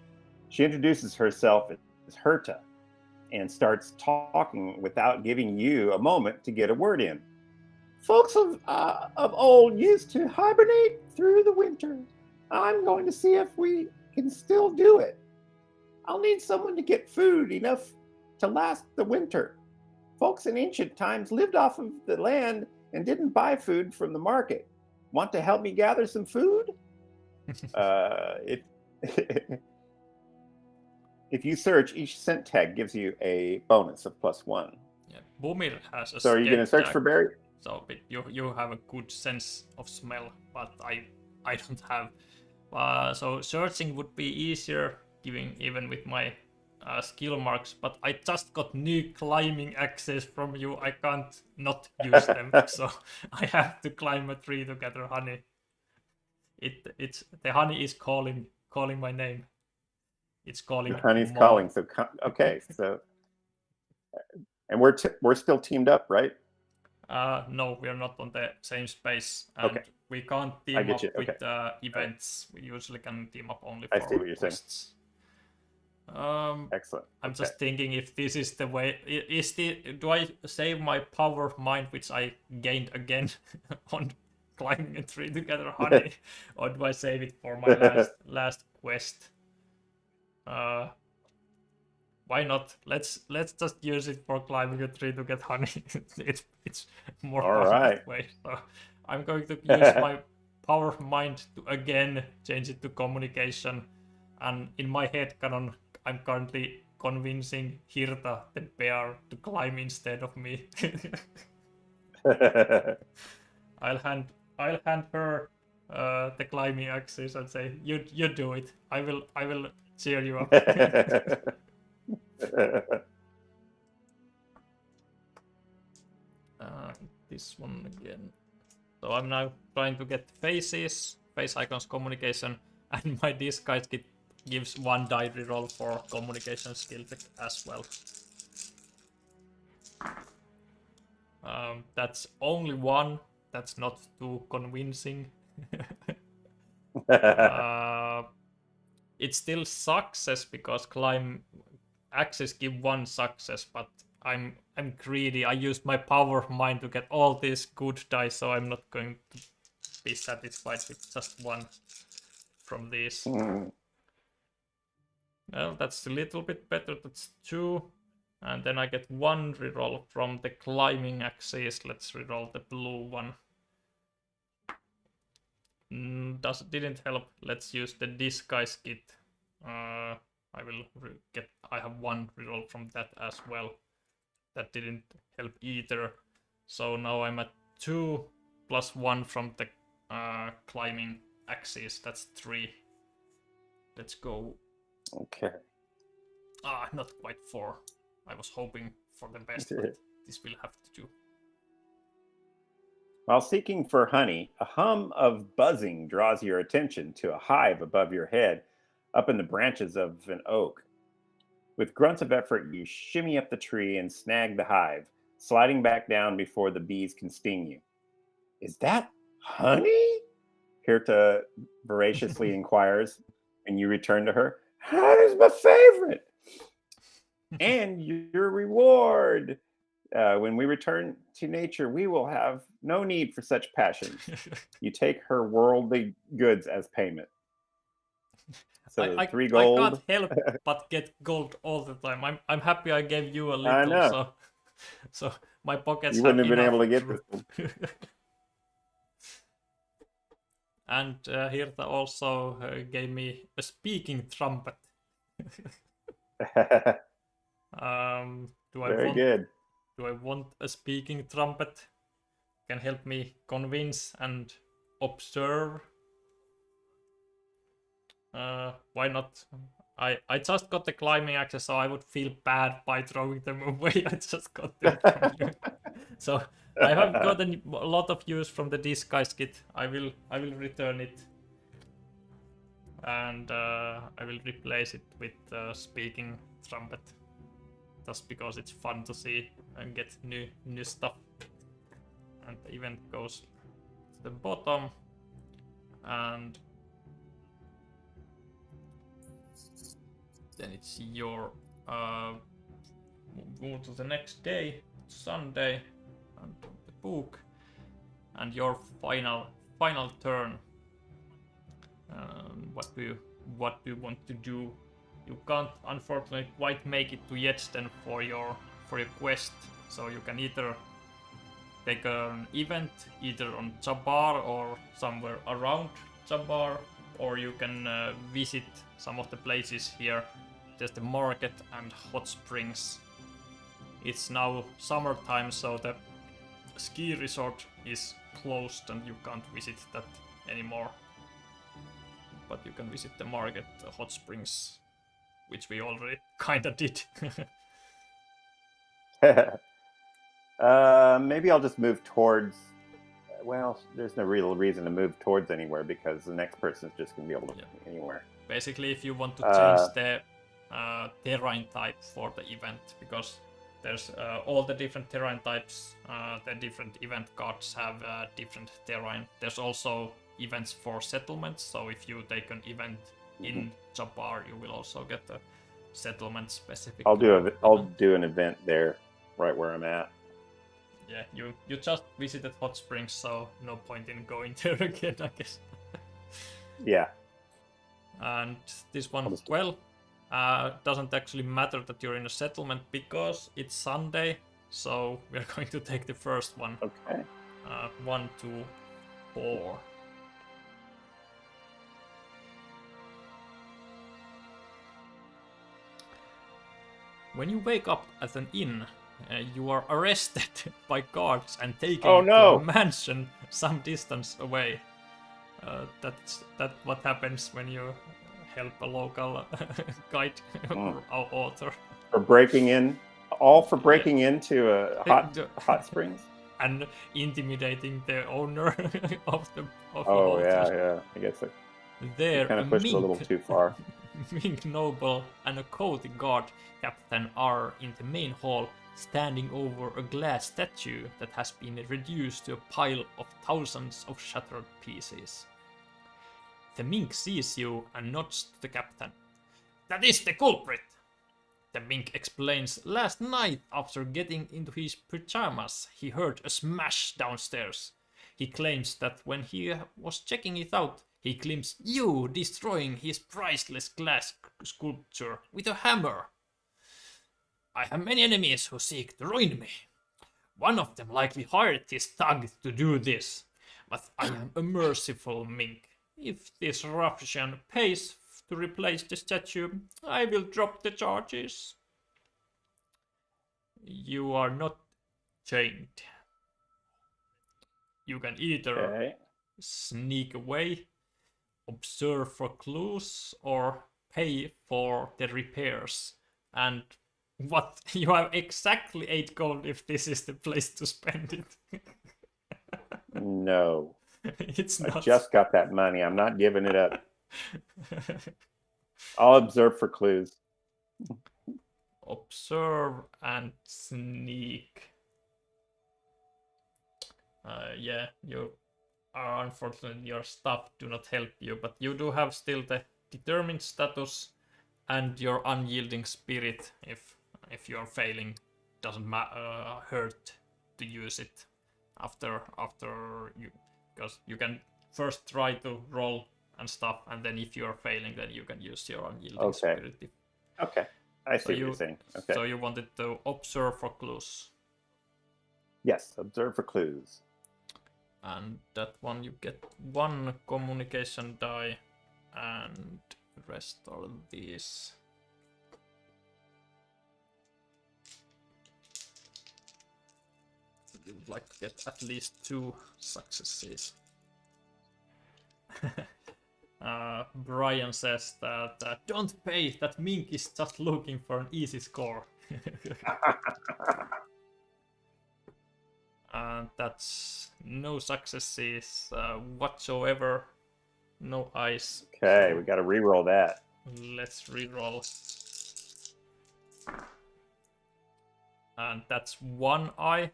She introduces herself as Herta and starts talking without giving you a moment to get a word in. Folks of old used to hibernate through the winter. I'm going to see if we can still do it. I'll need someone to get food enough to last the winter. Folks in ancient times lived off of the land and didn't buy food from the market. Want to help me gather some food? If you search, each scent tag gives you a bonus of +1. Yeah, Bumir has a So are you going to search tag, for berry? so you have a good sense of smell, but I don't have. So searching would be easier, even with my skill marks. But I just got new climbing axes from you. I can't not use them, so I have to climb a tree to gather honey. It's the honey is calling my name. It's calling. The honey's Mo. calling. So okay, so and we're still teamed up, right? No, we are not on the same space, and Okay. we can't I team get up you. with Okay. events. We usually can team up only I for see what you're saying. quests. Excellent. I'm Okay. just thinking if this is the way. Do I save my power of mind, which I gained again on climbing a tree to gather honey, or do I save it for my last quest? Why not? Let's just use it for climbing a tree to get honey. it's more All fun right. that way. So I'm going to use my power of mind to again change it to communication. And in my head canon, I'm currently convincing Hirta the bear to climb instead of me. I'll hand her the climbing axes and say, "You do it. I will cheer you up." This one again. So I'm now trying to get face icons, communication, and my disguise kit gives 1 die reroll for communication skill check as well. That's only 1. That's not too convincing. It's still success because climb axes give 1 success, but I'm greedy. I used my power of mind to get all these good dice, so I'm not going to be satisfied with just 1 from these. Well, that's a little bit better. That's 2. And then I get 1 reroll from the climbing axis. Let's reroll the blue one. Didn't help. Let's use the disguise kit. I have 1 reroll from that as well. That didn't help either. So now I'm at 2 plus 1 from the climbing axis. That's 3. Let's go. Okay. Not quite 4. I was hoping for the best, but this will have to do. While seeking for honey, a hum of buzzing draws your attention to a hive above your head, up in the branches of an oak. With grunts of effort, you shimmy up the tree and snag the hive, sliding back down before the bees can sting you. Is that honey? Hirta voraciously inquires, and you return to her. Honey's my favorite. And your reward. When we return to nature, we will have no need for such passions. You take her worldly goods as payment. So 3 gold. I can't help but get gold all the time. I'm happy I gave you a little. I know. So my pockets. You wouldn't have been enough able to get this. And Hirta also gave me a speaking trumpet. Very good. Do I want a speaking trumpet? Can help me convince and observe. Why not? I just got the climbing axes, so I would feel bad by throwing them away. I just got them from you. So I have gotten a lot of use from the disguise kit. I will return it, and I will replace it with speaking trumpet, just because it's fun to see and get new stuff. And the event goes to the bottom, and then it's your move to the next day, Sunday, and the book, and your final turn. What do you want to do? You can't unfortunately quite make it to Yedsten for your quest, so you can either take an event either on Jabbar or somewhere around Jabbar, or you can visit some of the places here there's the market and hot springs. It's now summertime, so the ski resort is closed and you can't visit that anymore. But you can visit the market, the hot springs, which we already kinda did. Maybe I'll just move towards. Well, there's no real reason to move towards anywhere because the next person's just gonna be able to move anywhere. Basically, if you want to change the terrain type for the event, because there's all the different terrain types, the different event cards have different terrain. There's also events for settlements, so if you take an event in Jabbar, you will also get a settlement specific. I'll do an event there, right where I'm at. Yeah, you just visited Hot Springs, so no point in going there again, I guess. Yeah. And this one, well, doesn't actually matter that you're in a settlement because it's Sunday, so we're going to take the first one. Okay. 1, 2, 4. When you wake up at an inn, you are arrested by guards and taken to a mansion some distance away. That's what happens when you help a local guide or author. For breaking in, into a hot springs and intimidating the owner of the. Yeah. I guess it. There, kind of pushed a little too far. Mink noble and a cozy guard captain are in the main hall, standing over a glass statue that has been reduced to a pile of thousands of shattered pieces. The mink sees you and nods to the captain. That is the culprit! The mink explains. Last night, after getting into his pajamas, he heard a smash downstairs. He claims that when he was checking it out, he glimpsed you destroying his priceless glass sculpture with a hammer. I have many enemies who seek to ruin me. One of them likely hired this thug to do this, but I am a merciful mink. If this ruffian pays to replace the statue, I will drop the charges. You are not chained. You can either sneak away, observe for clues, or pay for the repairs. And what? You have exactly 8 gold if this is the place to spend it. No. It's not. I just got that money. I'm not giving it up. I'll observe for clues. Observe and sneak. Yeah, you are unfortunately your stuff do not help you, but you do have still the determined status and your unyielding spirit. If you're failing, doesn't hurt to use it after you, because you can first try to roll and stuff, and then if you're failing, then you can use your unyielding spirit. Okay, I see what you're saying. Okay. So you wanted to observe for clues. Yes, observe for clues. And that one you get 1 communication die, and the rest are these. You would like to get at least 2 successes. Brian says that don't pay, that mink is just looking for an easy score. And that's no successes whatsoever, no eyes. Okay, so we got to re-roll that. Let's re-roll. And that's 1 eye.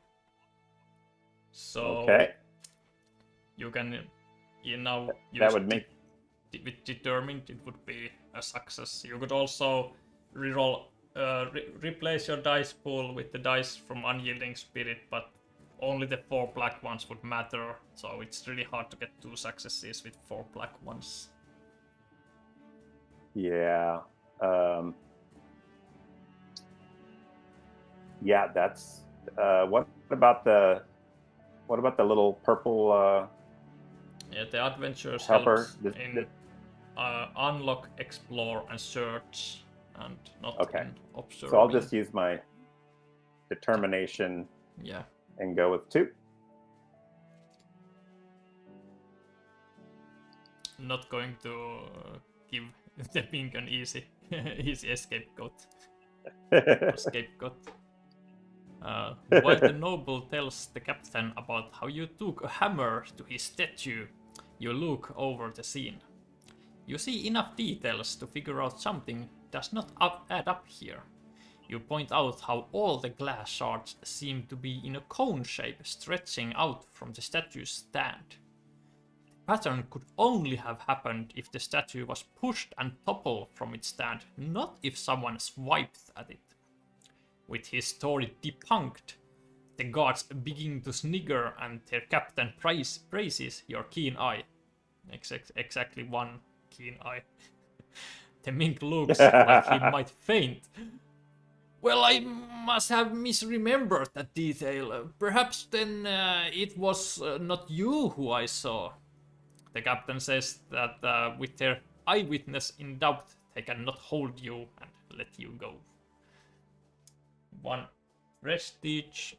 So you can now use that would make with determined, it would be a success. You could also re-roll, replace your dice pool with the dice from Unyielding Spirit, but only the 4 black ones would matter, so it's really hard to get 2 successes with 4 black ones. Yeah. Yeah, that's what about the little purple Yeah, the adventures helper helps in unlock, explore, and search and not Okay. in observing. So I'll just use my determination and go with 2. Not going to give the pink an easy scapegoat. While the noble tells the captain about how you took a hammer to his statue, you look over the scene. You see enough details to figure out something does not add up here. You point out how all the glass shards seem to be in a cone shape stretching out from the statue's stand. The pattern could only have happened if the statue was pushed and toppled from its stand, not if someone swiped at it. With his story debunked, the guards begin to snigger and their captain praises your keen eye. Exactly one keen eye. The mink looks like he might faint. Well, I must have misremembered that detail. Perhaps then it was not you who I saw. The captain says that with their eyewitness in doubt, they cannot hold you and let you go. 1 prestige,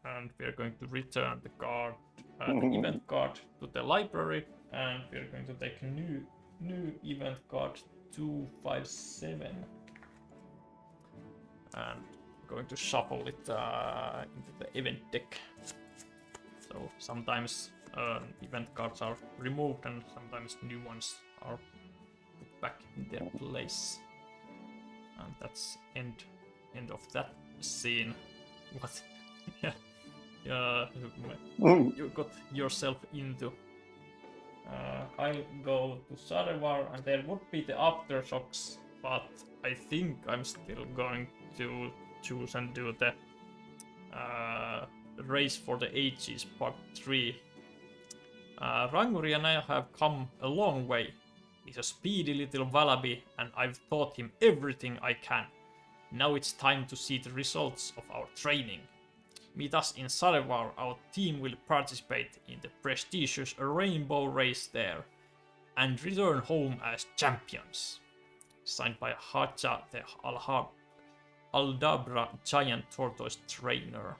and we're going to return the card, the event card, to the library, and we're going to take new event card 257, and going to shuffle it into the event deck. So sometimes event cards are removed, and sometimes new ones are put back in their place, and that's end of that scene. What? You got yourself into. I go to Sarevar, and there would be the aftershocks, but I think I'm still going to choose and do the Race for the Ages Part 3. Ranguri and I have come a long way. He's a speedy little wallaby, and I've taught him everything I can. Now it's time to see the results of our training. Meet us in Sarevar. Our team will participate in the prestigious Rainbow Race there, and return home as champions. Signed by Hacha, the Aldabra giant tortoise trainer.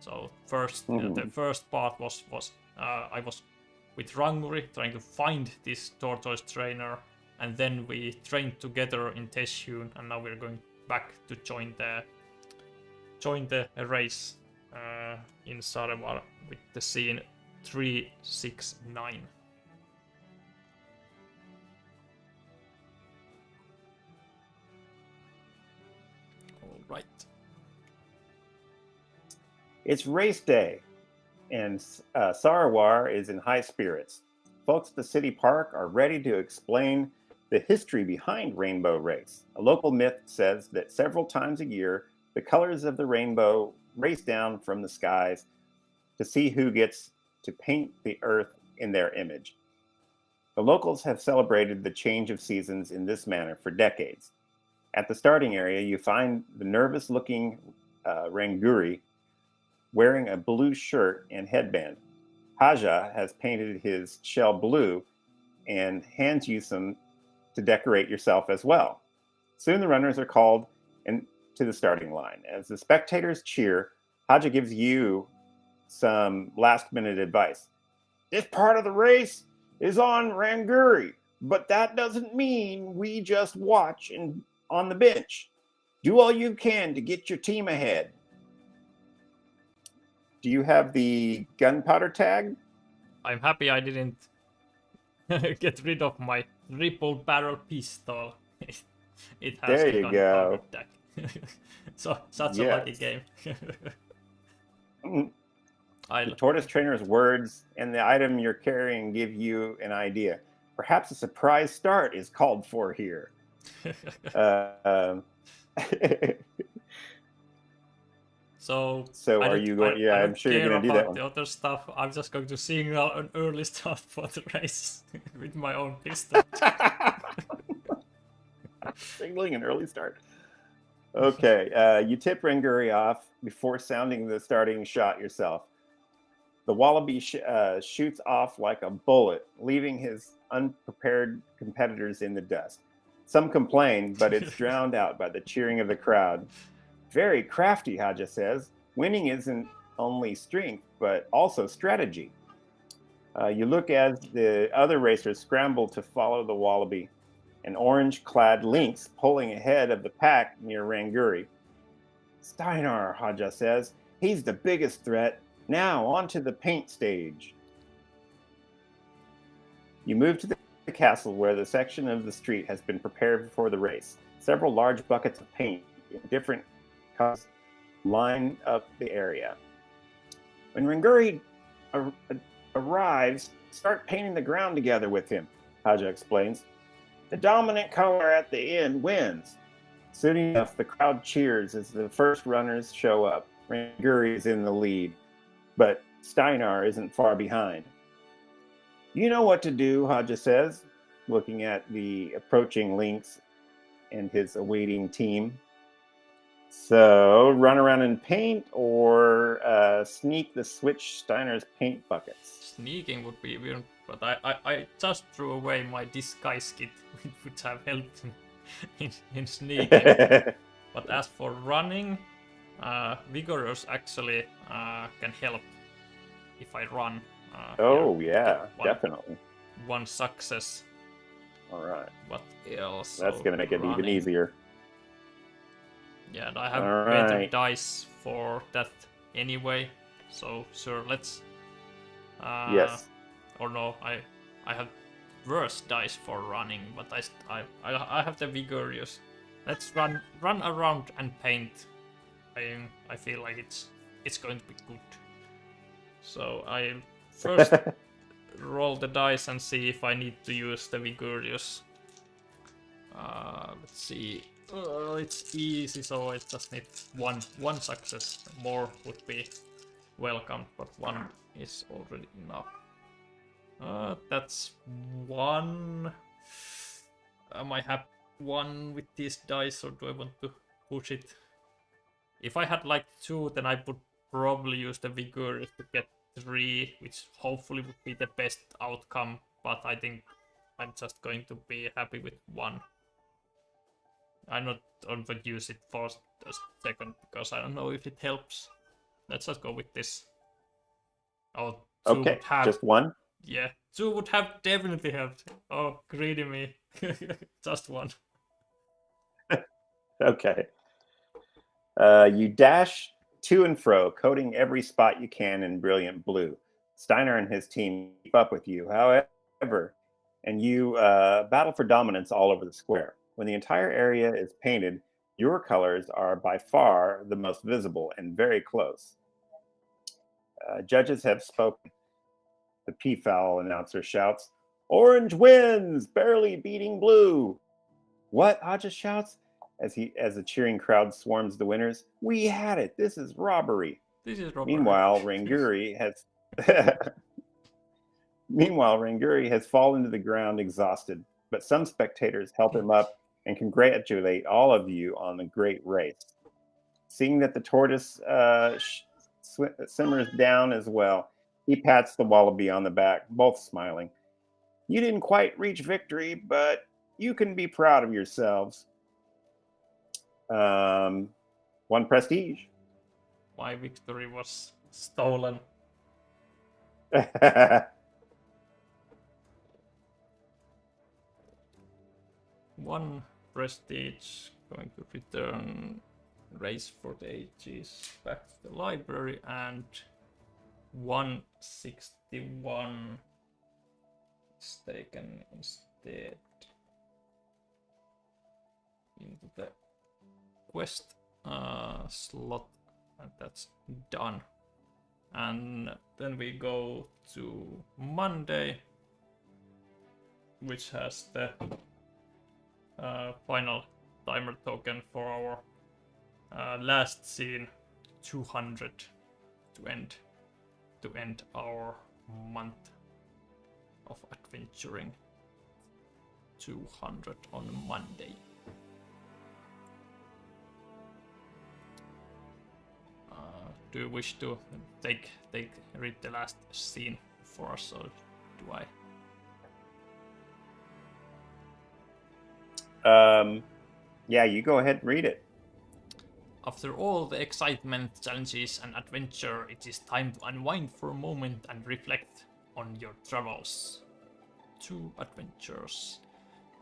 So the first part was I was with Ranguri trying to find this tortoise trainer, and then we trained together in Teshun, and now we're going back to join the race in Sarevar with the scene 369. All right. It's race day, and Sarawar is in high spirits. Folks at the city park are ready to explain the history behind Rainbow Race. A local myth says that several times a year, the colors of the rainbow race down from the skies to see who gets to paint the earth in their image. The locals have celebrated the change of seasons in this manner for decades. At the starting area, you find the nervous-looking Ranguri wearing a blue shirt and headband. Haja has painted his shell blue and hands you some to decorate yourself as well. Soon the runners are called to the starting line. As the spectators cheer, Haja gives you some last-minute advice. This part of the race is on Ranguri, but that doesn't mean we just watch on the bench. Do all you can to get your team ahead. Do you have the gunpowder tag? I'm happy I didn't get rid of my triple barrel pistol. It has there the you gunpowder go. tag. So such a lucky game. The tortoise trainer's words and the item you're carrying give you an idea. Perhaps a surprise start is called for here. So are you going? Yeah, I'm sure you're going to do that one. The other stuff, I'm just going to signal an early start for the race with my own pistol. Signaling an early start. Okay, you tip Ranguri off before sounding the starting shot yourself. The wallaby shoots off like a bullet, leaving his unprepared competitors in the dust. Some complain, but it's drowned out by the cheering of the crowd. Very crafty, Haja says. Winning isn't only strength, but also strategy. You look as the other racers scramble to follow the wallaby, an orange-clad lynx pulling ahead of the pack near Ranguri. Steinar, Haja says. He's the biggest threat. Now, onto the paint stage. You move to the castle where the section of the street has been prepared for the race. Several large buckets of paint in different colors line up the area. When Ranguri arrives, start painting the ground together with him, Haja explains. The dominant color at the end wins. Soon enough, the crowd cheers as the first runners show up. Ranguri is in the lead, but Steinar isn't far behind. You know what to do, Haja says, looking at the approaching lynx and his awaiting team. So, run around and paint or sneak the switch Steiner's paint buckets? Sneaking would be weird, but I just threw away my disguise kit, which have helped in sneaking. But as for running, Vigorous actually can help if I run. Definitely. One success. All right. What else? That's going to make it even easier. Yeah, and I have better dice for that anyway. So sure, let's. Yes. Or no, I have worse dice for running, but I have the Vigorous. Let's run around and paint. I feel like it's going to be good. So I first roll the dice and see if I need to use the Vigorous. Let's see. It's easy, so I just need one success. More would be welcome, but one is already enough. That's one. Am I have one with these dice, or do I want to push it? If I had like 2, then I would probably use the Vigorous to get 3, which hopefully would be the best outcome, but I think I'm just going to be happy with 1. I'm not going to use it for a second because I don't know if it helps. Let's just go with this. Oh, 2 okay, would have, just 1? Yeah, 2 would have definitely helped. Oh, greedy me. Just 1. Okay. You dash to and fro, coating every spot you can in brilliant blue. Steiner and his team keep up with you, however, and you battle for dominance all over the square. When the entire area is painted, your colors are by far the most visible and very close. Judges have spoken. The peafowl announcer shouts, "Orange wins, barely beating blue." What? Haja shouts as a cheering crowd swarms the winners. We had it. This is robbery. This is robbery. Meanwhile, Ranguri has fallen to the ground exhausted, but some spectators help him up and congratulate all of you on the great race. Seeing that the tortoise simmers down as well, he pats the wallaby on the back, both smiling. You didn't quite reach victory, but you can be proud of yourselves. 1 prestige. My victory was stolen. 1 prestige, going to return race for the ages back to the library, and 161 is taken instead into the quest slot, and that's done. And then we go to Monday, which has the final timer token for our last scene, 200, to end our month of adventuring. 200 on Monday. Do you wish to read the last scene for us, or do I? Yeah, you go ahead and read it. After all the excitement, challenges, and adventure, it is time to unwind for a moment and reflect on your travels. 2 adventures,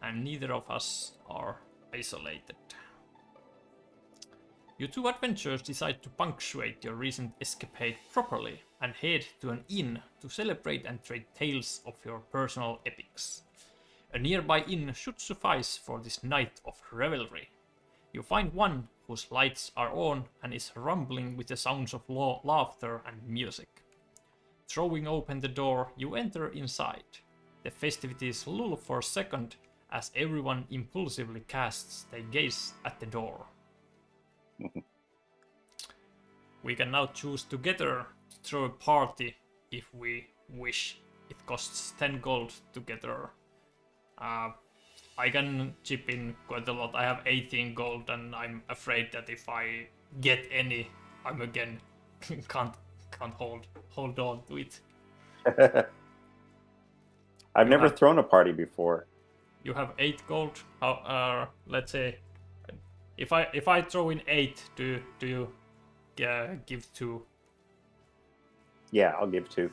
and neither of us are isolated. You 2 adventurers decide to punctuate your recent escapade properly and head to an inn to celebrate and trade tales of your personal epics. A nearby inn should suffice for this night of revelry. You find one whose lights are on and is rumbling with the sounds of laughter and music. Throwing open the door, you enter inside. The festivities lull for a second as everyone impulsively casts their gaze at the door. We can now choose together to throw a party if we wish. It costs 10 gold together. I can chip in quite a lot. I have 18 gold, and I'm afraid that if I get any, I'm again can't hold on to it. I've never thrown a party before. You have 8 gold. How? Let's say, if I throw in 8, do you give 2? Yeah, I'll give 2.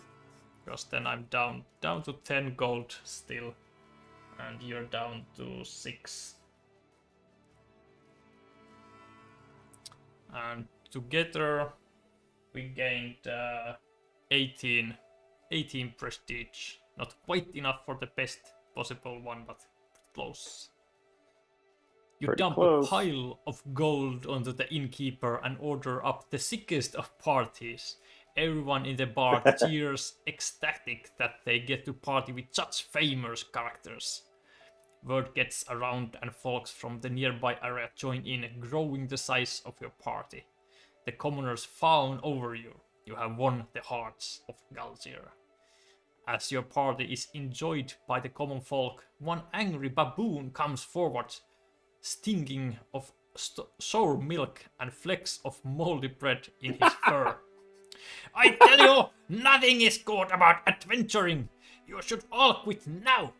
Because then I'm down to 10 gold still. And you're down to 6. And together we gained 18 prestige. Not quite enough for the best possible one, but close. You Pretty dump close. a pile of gold onto the innkeeper and order up the sickest of parties. Everyone in the bar cheers, ecstatic that they get to party with such famous characters. Word gets around and folks from the nearby area join in, growing the size of your party. The commoners fawn over you. You have won the hearts of Galzyr. As your party is enjoyed by the common folk, one angry baboon comes forward, stinking of sour milk and flecks of moldy bread in his fur. I tell you, nothing is good about adventuring. You should all quit now.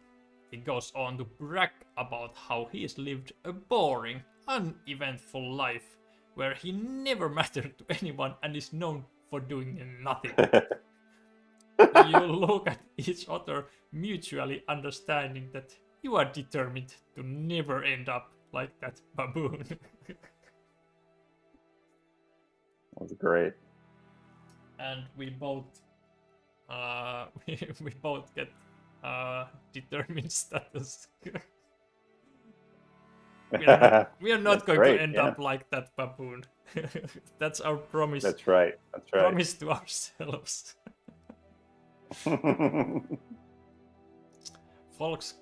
He goes on to brag about how he has lived a boring, uneventful life where he never mattered to anyone and is known for doing nothing. You look at each other, mutually understanding that you are determined to never end up like that baboon. That was great. And we both we both get determined status. we are not going great, to end up like that baboon. That's our promise. That's right. Promise to ourselves. Folks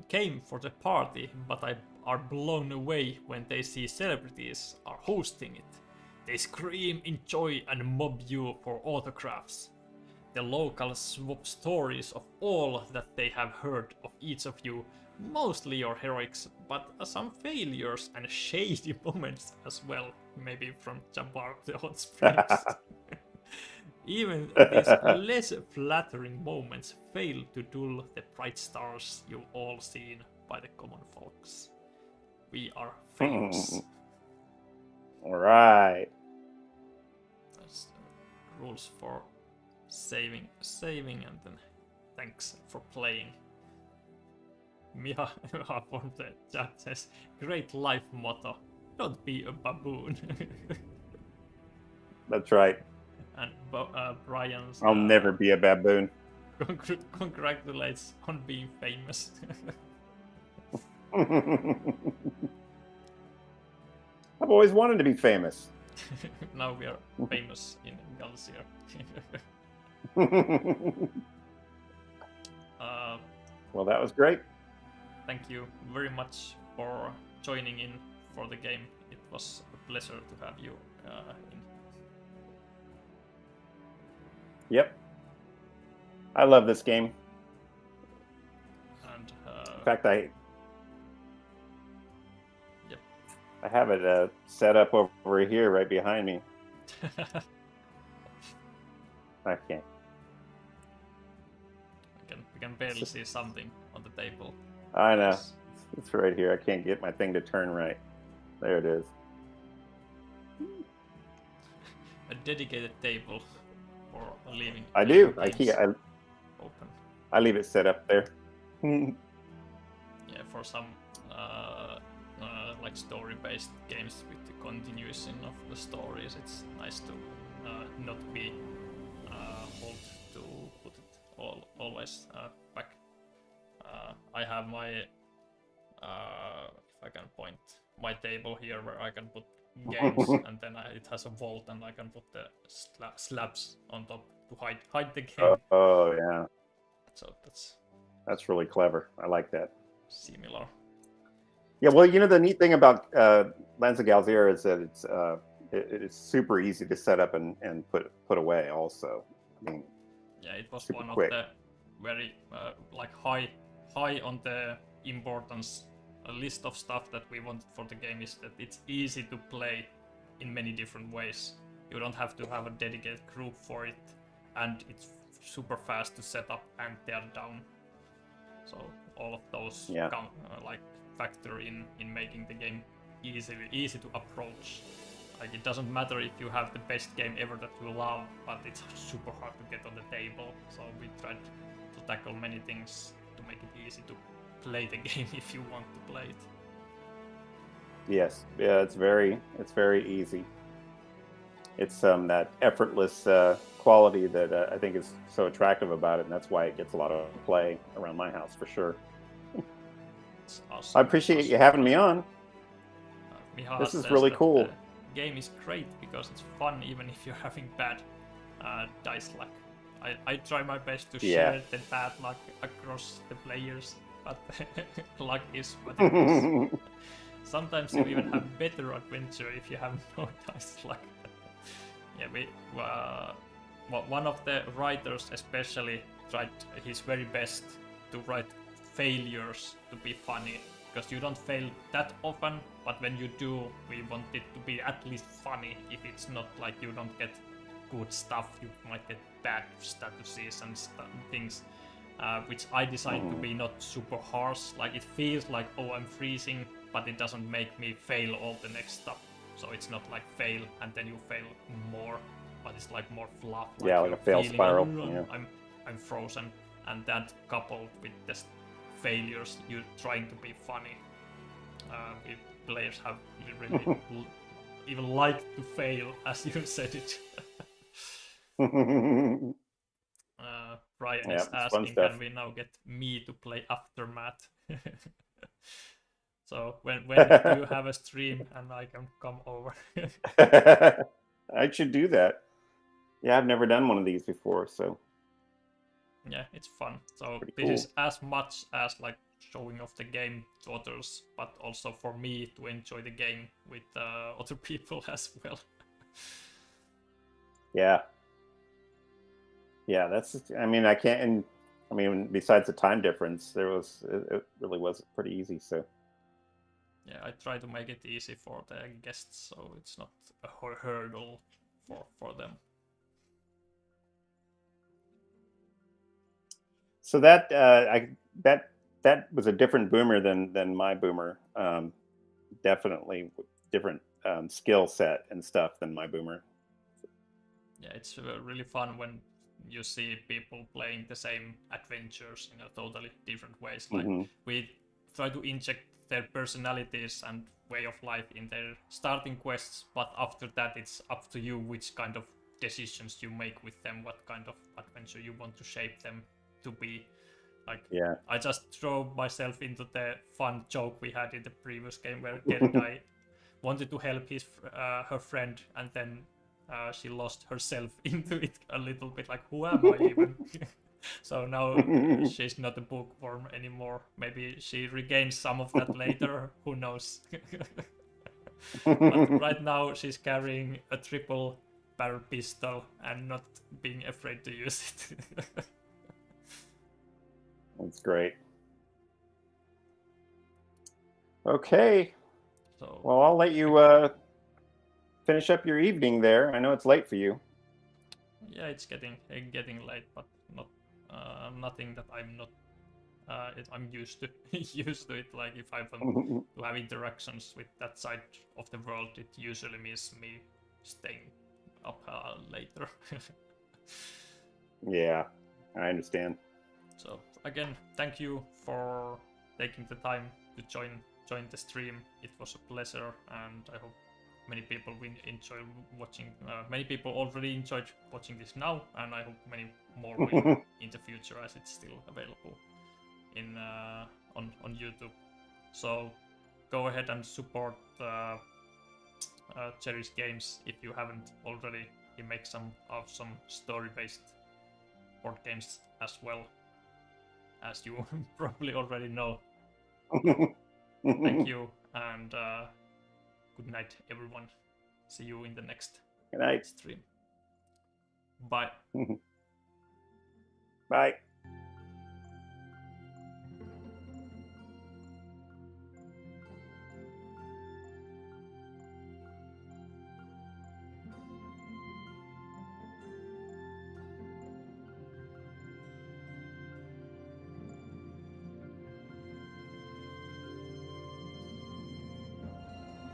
came for the party, but are blown away when they see celebrities are hosting it. They scream in joy and mob you for autographs. The locals swap stories of all that they have heard of each of you, mostly your heroics, but some failures and shady moments as well, maybe from Jabbar the Hot Springs. Even these less flattering moments fail to dull the bright stars you've all seen by the common folks. We are famous. All right. That's rules for saving, and then thanks for playing. Mia from the chat says, great life motto, don't be a baboon. That's right. And Brian's... I'll never be a baboon. Congratulates on being famous. I've always wanted to be famous. Now we are famous in Galzyr. Well, that was great. Thank you very much for joining in for the game. It was a pleasure to have you in. Yep. I love this game. And in fact, I yep. I have it set up over here, right behind me. I can't. We can barely see something on the table. I know. Yes. It's right here. I can't get my thing to turn right. There it is. A dedicated table for leaving. I leaving do. I games open. I leave it set up there. Yeah, for some like story-based games with the continuation of the stories, it's nice to not be hold to put it always back. I have my if I can point my table here where I can put games, and then it has a vault, and I can put the slabs on top to hide the game. Oh yeah. So that's really clever. I like that. Similar. Yeah, well, the neat thing about Lands of Galzyr is that it's super easy to set up and put away. Also, I mean, yeah, it was one quick. of the very like high on the importance list of stuff that we wanted for the game is that it's easy to play in many different ways. You don't have to have a dedicated group for it, and it's super fast to set up and tear down. So all of those like factor in making the game easy to approach. Like, it doesn't matter if you have the best game ever that you love, but it's super hard to get on the table. So we tried to tackle many things to make it easy to play the game if you want to play it. Yes, yeah, it's very easy. It's that effortless quality that I think is so attractive about it, and that's why it gets a lot of play around my house for sure. It's awesome. I appreciate you having me on. This is really cool. The game is great because it's fun even if you're having bad dice luck. I try my best to share the bad luck across the players, but luck is what it is. Sometimes you even have better adventure if you have no dice luck. Yeah, one of the writers especially tried his very best to write failures to be funny, because you don't fail that often, but when you do, we want it to be at least funny. If it's not like you don't get good stuff, you might get bad statuses and things, which I designed to be not super harsh. Like, it feels like, oh, I'm freezing, but it doesn't make me fail all the next stuff. So it's not like fail and then you fail more, but it's like more fluff. Like a fail spiral. I'm frozen, and that coupled with the failures, you're trying to be funny. Players have really even liked to fail, as you said it. Brian is asking, can we now get me to play Aftermath? So when do you have a stream and I can come over? I should do that. Yeah, I've never done one of these before, so. Yeah, it's fun. So this is as much as like showing off the game to others, but also for me to enjoy the game with other people as well. Yeah, that's. I mean, I can't. And I mean, besides the time difference, it really was pretty easy. So. Yeah, I try to make it easy for the guests, so it's not a hurdle for them. So that that was a different boomer than my boomer. Definitely different skill set and stuff than my boomer. Yeah, it's really fun when you see people playing the same adventures in a totally different ways. Like, we try to inject their personalities and way of life in their starting quests, but after that it's up to you which kind of decisions you make with them, what kind of adventure you want to shape them to be. Like, I just throw myself into the fun joke we had in the previous game where Gerda wanted to help her friend, and then she lost herself into it a little bit, like, who am I even? So now she's not a bookworm anymore. Maybe she regains some of that later, who knows. But right now she's carrying a triple barrel pistol and not being afraid to use it. That's great. Okay. So, well, I'll let you finish up your evening there. I know it's late for you. Yeah, it's getting late, but not nothing that I'm not I'm used to used to it. Like if I want to have interactions with that side of the world, it usually means me staying up later. Yeah, I understand. So again, thank you for taking the time to join the stream. It was a pleasure, and I hope many people will enjoy watching. Many people already enjoyed watching this now, and I hope many more will in the future, as it's still available in on YouTube. So go ahead and support Jerry's games if you haven't already. He makes some awesome story-based board games as well, as you probably already know. Thank you, and good night, everyone. See you in the next Good night. stream. Bye. Bye.